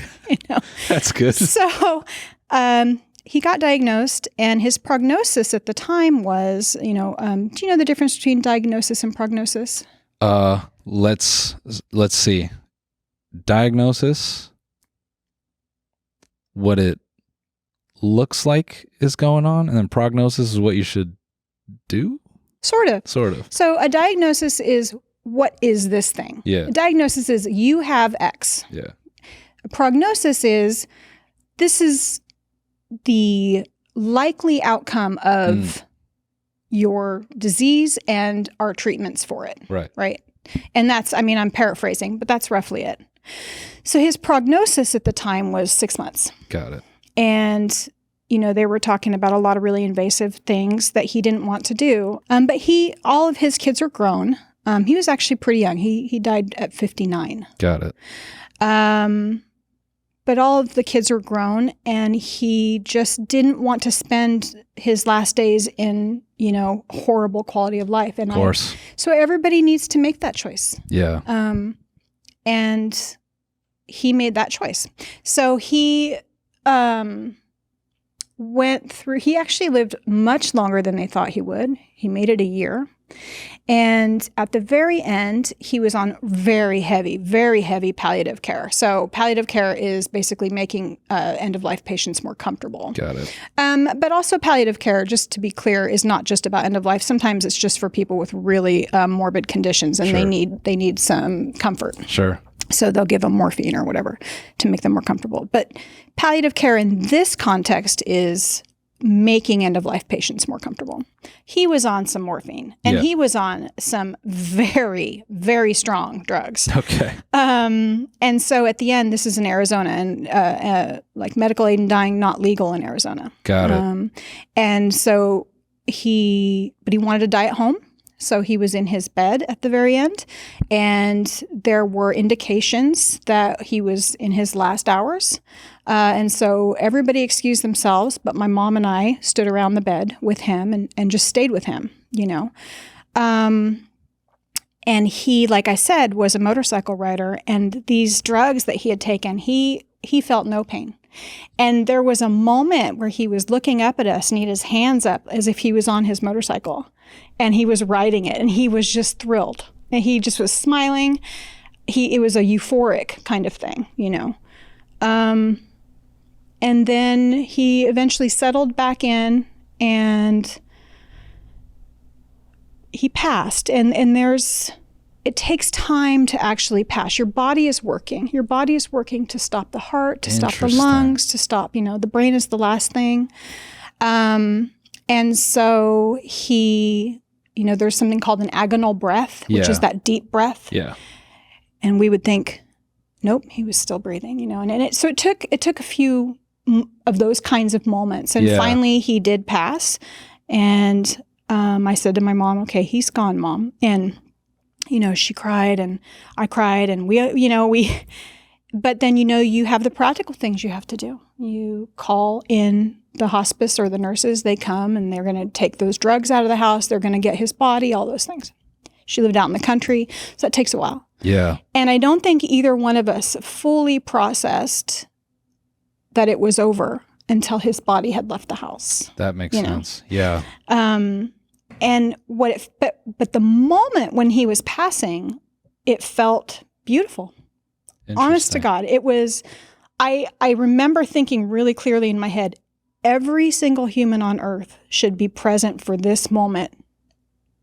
That's good. So he got diagnosed, and his prognosis at the time was, do you know the difference between diagnosis and prognosis? Let's see. Diagnosis, what it looks like is going on, and then prognosis is what you should do? Sort of. So a diagnosis is, what is this thing? Yeah. A diagnosis is, you have X. Yeah. A prognosis is, this is the likely outcome of your disease and our treatments for it. Right. And that's, I'm paraphrasing, but that's roughly it. So his prognosis at the time was 6 months. Got it. And, they were talking about a lot of really invasive things that he didn't want to do. But all of his kids are grown. He was actually pretty young. He died at 59. Got it. But all of the kids are grown, and he just didn't want to spend his last days in, horrible quality of life. And of course. So everybody needs to make that choice. Yeah. And he made that choice. So he he actually lived much longer than they thought he would. He made it a year. And at the very end, he was on very heavy palliative care. So palliative care is basically making end-of-life patients more comfortable. Got it. But also palliative care, just to be clear, is not just about end-of-life. Sometimes it's just for people with really morbid conditions, and Sure. they need some comfort. Sure. So they'll give them morphine or whatever to make them more comfortable. But palliative care in this context is making end-of-life patients more comfortable. He was on some morphine, and he was on some very, very strong drugs. Okay. And so at the end, this is in Arizona, and like medical aid in dying, not legal in Arizona. Got it. And so he wanted to die at home. So he was in his bed at the very end, and there were indications that he was in his last hours. And so everybody excused themselves, but my mom and I stood around the bed with him and just stayed with him, And he, like I said, was a motorcycle rider, and these drugs that he had taken, he felt no pain. And there was a moment where he was looking up at us, and he had his hands up as if he was on his motorcycle, and he was riding it, and he was just thrilled. And he just was smiling. It was a euphoric kind of thing, And then he eventually settled back in, and he passed. And it takes time to actually pass. Your body is working. Your body is working to stop the heart, to stop the lungs, to stop, the brain is the last thing. And so he, there's something called an agonal breath, which is that deep breath. Yeah. And we would think, nope, he was still breathing, so it took a few of those kinds of moments. And finally he did pass. And I said to my mom, okay, he's gone, Mom. And she cried, and I cried, and but then, you have the practical things you have to do. You call in the hospice or the nurses, they come, and they're going to take those drugs out of the house. They're going to get his body, all those things. She lived out in the country, so that takes a while. Yeah. And I don't think either one of us fully processed that it was over until his body had left the house. That makes sense. Yeah. And but the moment when he was passing, it felt beautiful. Honest to God, it was. I remember thinking really clearly in my head, every single human on earth should be present for this moment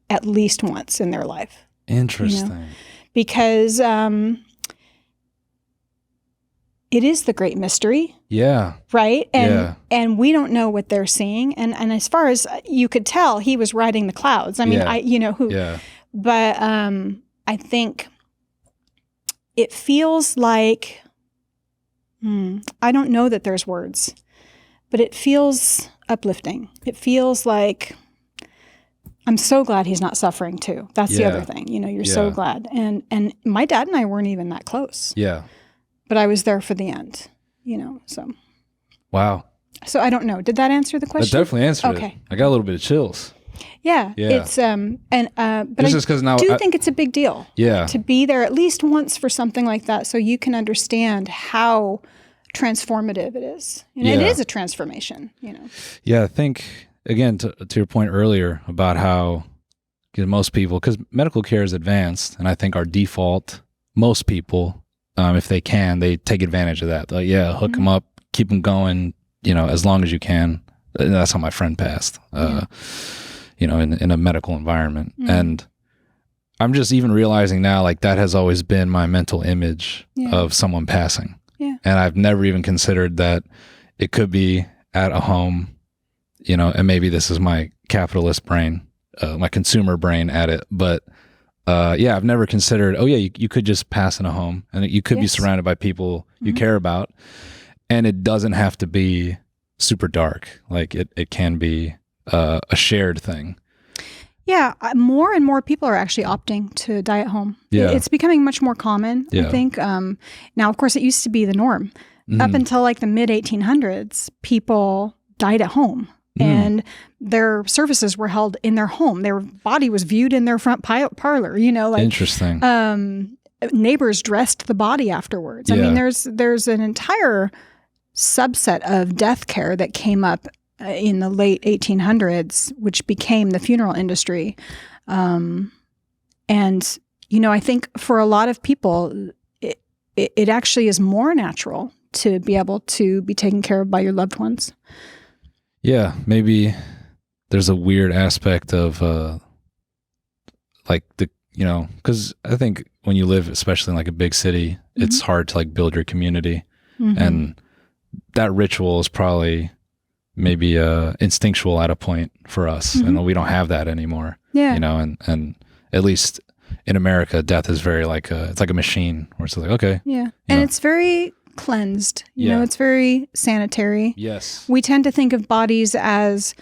at least once in their life. Interesting. Because it is the great mystery. Yeah. Right? And we don't know what they're seeing. And as far as you could tell, he was riding the clouds. I mean, but I think it feels like, I don't know that there's words, but it feels uplifting. It feels like I'm so glad he's not suffering too. That's the other thing. You know, you're so glad. And my dad and I weren't even that close. Yeah. But I was there for the end, you know, so. Wow. So I don't know. Did that answer the question? That definitely answered it. I got a little bit of chills. Yeah. It's, but I do think it's a big deal. Yeah. To be there at least once for something like that so you can understand how transformative it is. And it is a transformation, you know. Yeah, I think, again, to your point earlier about how most people, because medical care is advanced, and I think our default, most people, if they can, they take advantage of that. Like, hook them up, keep them going, you know, as long as you can. And that's how my friend passed, you know, in a medical environment. And I'm just even realizing now, like, that has always been my mental image of someone passing. Yeah. And I've never even considered that it could be at a home, you know, and maybe this is my capitalist brain, my consumer brain at it. But I've never considered, you could just pass in a home and you could be surrounded by people you care about. And it doesn't have to be super dark. Like it can be a shared thing. Yeah, more and more people are actually opting to die at home. Yeah. It's becoming much more common, I think. Now, of course, it used to be the norm. Up until like the mid-1800s, people died at home. And their services were held in their home. Their body was viewed in their front parlor, you know. Like, interesting. Neighbors dressed the body afterwards. I mean, there's an entire subset of death care that came up in the late 1800s, which became the funeral industry. And, you know, I think for a lot of people, it actually is more natural to be able to be taken care of by your loved ones. Yeah, maybe there's a weird aspect of like the, you know, because I think when you live, especially in like a big city, it's hard to like build your community. And that ritual is probably maybe instinctual at a point for us, and we don't have that anymore. Yeah, you know, and at least in America, death is very like it's like a machine where it's like, okay, and it's very cleansed. You know, it's very sanitary. Yes, we tend to think of bodies as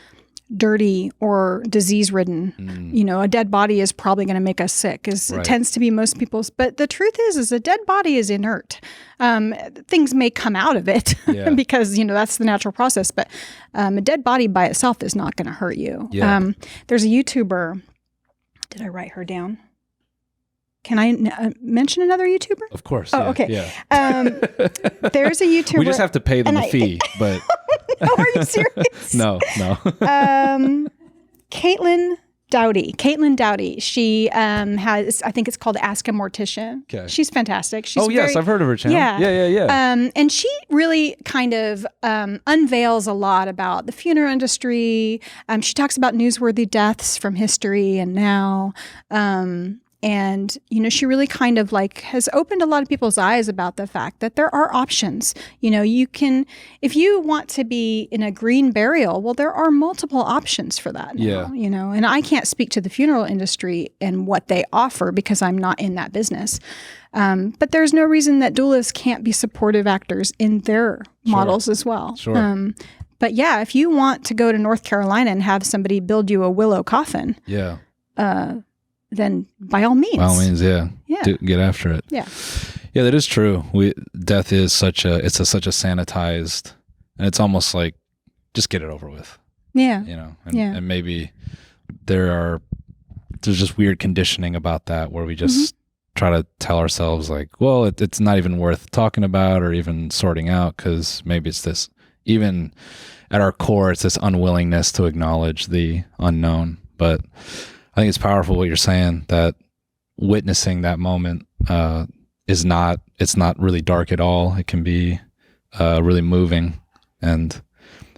dirty or disease-ridden. You know, a dead body is probably going to make us sick. It tends to be most people's. But the truth is a dead body is inert. Things may come out of it because, you know, that's the natural process. But a dead body by itself is not going to hurt you. Yeah. There's a YouTuber. Did I write her down? Can I mention another YouTuber? Of course. Oh, okay. Yeah. There's a YouTuber. We just have to pay them a fee, but. Oh, are you serious? No. Caitlin Dowdy. She has, I think it's called Ask a Mortician. Okay. She's fantastic. She's I've heard of her channel. Yeah. And she really kind of unveils a lot about the funeral industry. She talks about newsworthy deaths from history and now. And, you know, she really kind of like has opened a lot of people's eyes about the fact that there are options. You know, you can, if you want to be in a green burial, well, there are multiple options for that now, you know, and I can't speak to the funeral industry and what they offer because I'm not in that business. But there's no reason that doulas can't be supportive actors in their models as well. Sure. But yeah, if you want to go to North Carolina and have somebody build you a willow coffin. Yeah. Then by all means. Get after it. Yeah, that is true. Death is such a sanitized, and it's almost like just get it over with. Yeah, you know, and maybe there's just weird conditioning about that where we just try to tell ourselves like, well, it's not even worth talking about or even sorting out because maybe it's this. Even at our core, it's this unwillingness to acknowledge the unknown, but. I think it's powerful what you're saying, that witnessing that moment it's not really dark at all. It can be really moving. And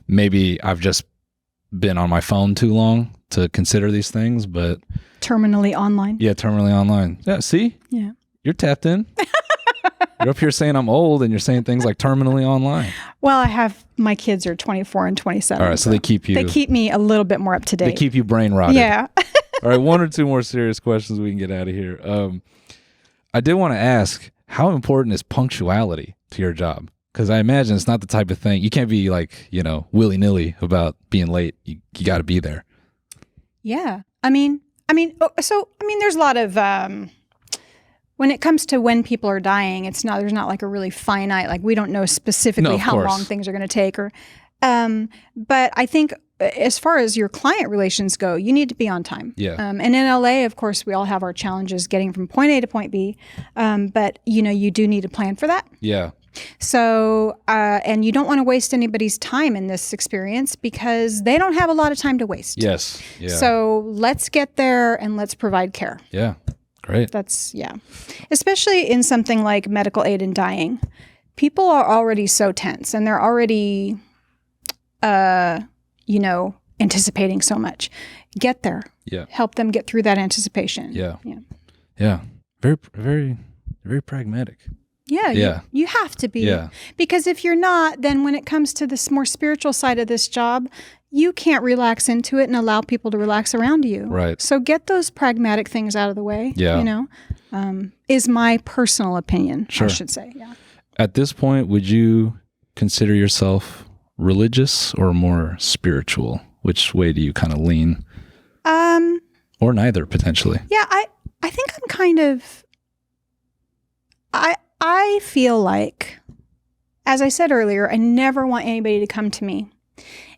maybe I've just been on my phone too long to consider these things, but... Terminally online. Yeah, terminally online. Yeah, see? Yeah. You're tapped in. You're up here saying I'm old and you're saying things like terminally online. Well, my kids are 24 and 27. All right, so they keep me a little bit more up to date. They keep you brain rotted. Yeah. All right, one or two more serious questions we can get out of here. I did want to ask, how important is punctuality to your job? Because I imagine it's not the type of thing, you can't be like, you know, willy-nilly about being late. You got to be there. Yeah. There's a lot of when it comes to when people are dying, there's not like a really finite, like we don't know specifically how long things are going to take, or but I think as far as your client relations go, you need to be on time. Yeah. And in LA, of course, we all have our challenges getting from point A to point B, but you do need to plan for that. Yeah. So, and you don't want to waste anybody's time in this experience because they don't have a lot of time to waste. Yes. Yeah. So let's get there and let's provide care. Yeah. Great. Especially in something like medical aid in dying. People are already so tense and they're already, anticipating so much. Get there. Yeah. Help them get through that anticipation. Yeah. Yeah. Yeah. Very, very, very pragmatic. Yeah. You have to be. Yeah. Because if you're not, then when it comes to this more spiritual side of this job, you can't relax into it and allow people to relax around you. Right. So get those pragmatic things out of the way. Yeah. Is my personal opinion, Sure. I should say. Yeah. At this point, would you consider yourself religious or more spiritual? Which way do you kind of lean? Or neither, potentially. Yeah, I think I'm kind of, I feel like, as I said earlier, I never want anybody to come to me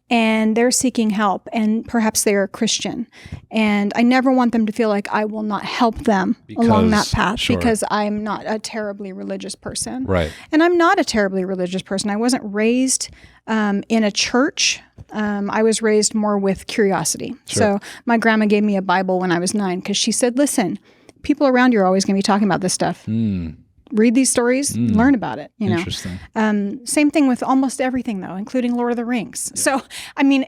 and they're seeking help and perhaps they're a Christian. And I never want them to feel like I will not help them along that path because I'm not a terribly religious person. Right. And I'm not a terribly religious person. I wasn't raised in a church. I was raised more with curiosity. Sure. So my grandma gave me a Bible when I was 9 because she said, listen, people around you are always going to be talking about this stuff. Read these stories, learn about it. Interesting. Same thing with almost everything, though, including Lord of the Rings. Yeah. So,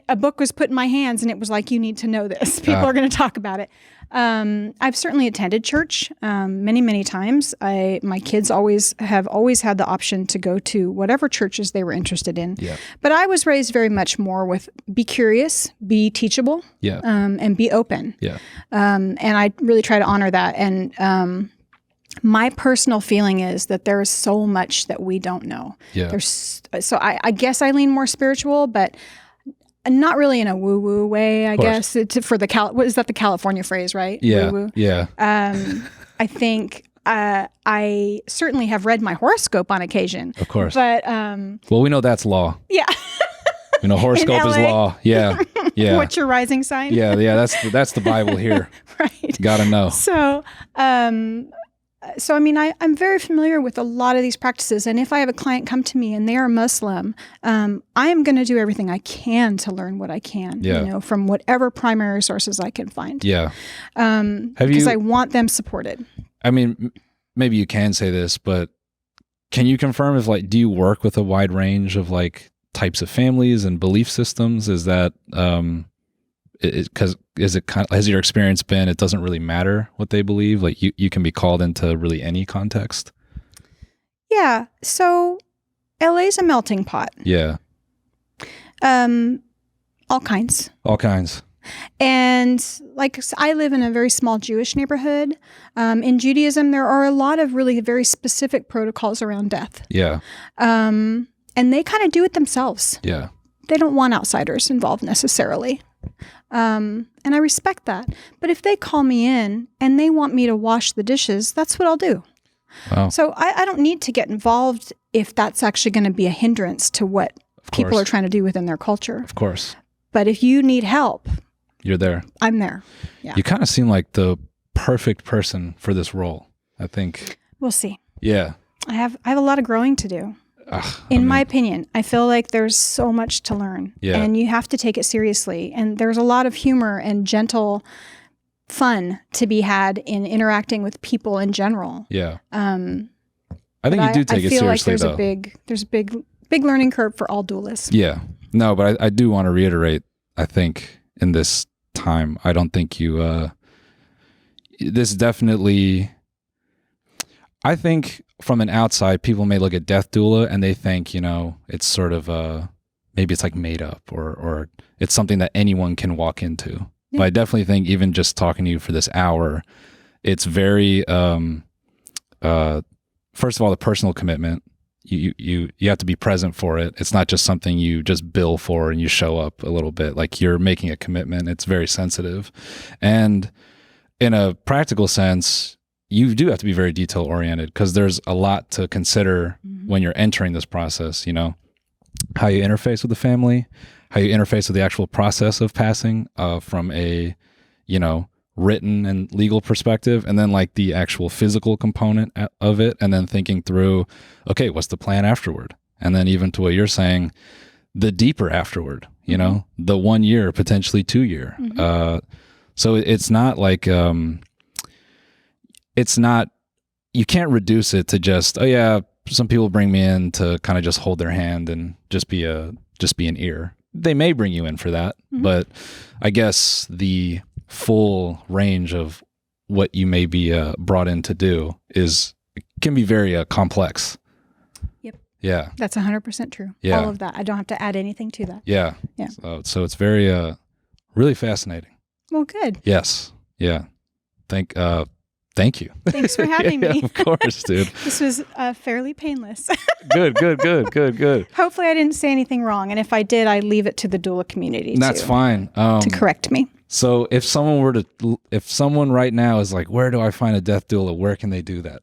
a book was put in my hands, and it was like, you need to know this. People are going to talk about it. I've certainly attended church many, many times. My kids have always had the option to go to whatever churches they were interested in. Yeah. But I was raised very much more with be curious, be teachable, and be open. Yeah. And I really try to honor that. And my personal feeling is that there is so much that we don't know. Yeah. So I guess I lean more spiritual, but not really in a woo-woo way, I guess. What is that, the California phrase, right? Yeah. Woo-woo. Yeah. I think I certainly have read my horoscope on occasion. Of course. But well, we know that's law. Yeah. Horoscope is law. Yeah. Yeah. What's your rising sign? Yeah. That's the Bible here. Right. Gotta know. So I'm very familiar with a lot of these practices. And if I have a client come to me and they are Muslim, I am going to do everything I can to learn what I can, from whatever primary sources I can find. Yeah. Because I want them supported. Maybe you can say this, but can you confirm do you work with a wide range of types of families and belief systems? Is that, has your experience been it doesn't really matter what they believe? You can be called into really any context? Yeah. So LA's a melting pot. Yeah. All kinds. All kinds. And I live in a very small Jewish neighborhood. In Judaism, there are a lot of really very specific protocols around death. Yeah. And they kind of do it themselves. Yeah. They don't want outsiders involved necessarily. And I respect that. But if they call me in and they want me to wash the dishes, that's what I'll do. Wow. So I don't need to get involved if that's actually going to be a hindrance to what people are trying to do within their culture. Of course. But if you need help, you're there. I'm there. Yeah. You kind of seem like the perfect person for this role, I think. We'll see. Yeah. I have a lot of growing to do. In my opinion, I feel like there's so much to learn, and you have to take it seriously. And there's a lot of humor and gentle fun to be had in interacting with people in general. Yeah. I think you do take it seriously, like there's a big learning curve for all doulas. Yeah. No, but I do want to reiterate, I think in this time, I don't think this definitely, I think from an outside, people may look at death doula and they think, it's sort of maybe it's made up or it's something that anyone can walk into. Yeah. But I definitely think even just talking to you for this hour, it's very, first of all, the personal commitment you have to be present for it. It's not just something you just bill for and you show up a little bit. Like, you're making a commitment. It's very sensitive. And in a practical sense, you do have to be very detail oriented, because there's a lot to consider when you're entering this process, you know, how you interface with the family, how you interface with the actual process of passing, from a, you know, written and legal perspective, and then like the actual physical component of it, and then thinking through, okay, what's the plan afterward? And then even to what you're saying, the deeper afterward, you know, the 1 year, potentially 2 year. So it's not like, it's not, you can't reduce it to just, oh yeah, some people bring me in to kind of just hold their hand and just be an ear. They may bring you in for that, but I guess the full range of what you may be brought in to do can be very complex. Yep. Yeah. That's 100% true. Yeah. All of that. I don't have to add anything to that. Yeah. Yeah. So it's very, really fascinating. Well, good. Yes. Yeah. Thank you. Thanks for having me. Of course, dude. This was fairly painless. Good. Hopefully I didn't say anything wrong. And if I did, I leave it to the doula community That's fine. To correct me. So if someone right now is like, where do I find a death doula? Where can they do that?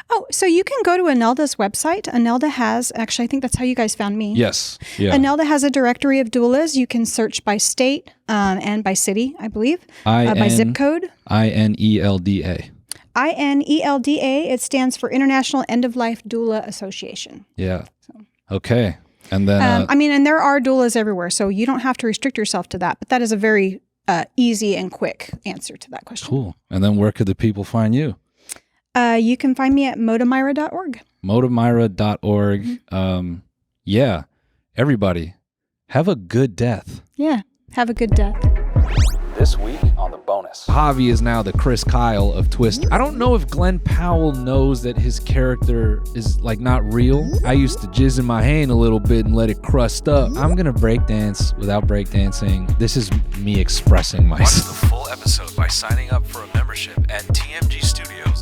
Oh, so you can go to Anelda's website. Anelda has, actually, I think that's how you guys found me. Yes. Yeah. Anelda has a directory of doulas. You can search by state and by city, I believe, by zip code. INELDA. INELDA. It stands for International End of Life Doula Association. Yeah. Okay. And then, and there are doulas everywhere, so you don't have to restrict yourself to that. But that is a very easy and quick answer to that question. Cool. And then where could the people find you? You can find me at motamyra.org. motamyra.org. Yeah. Everybody, have a good death. Yeah. Have a good death. This week on the bonus, Javi is now the Chris Kyle of Twister. I don't know if Glenn Powell knows that his character is like not real. I used to jizz in my hand a little bit and let it crust up. I'm gonna breakdance without breakdancing. This is me expressing myself. Watch the full episode by signing up for a membership at TMG Studios.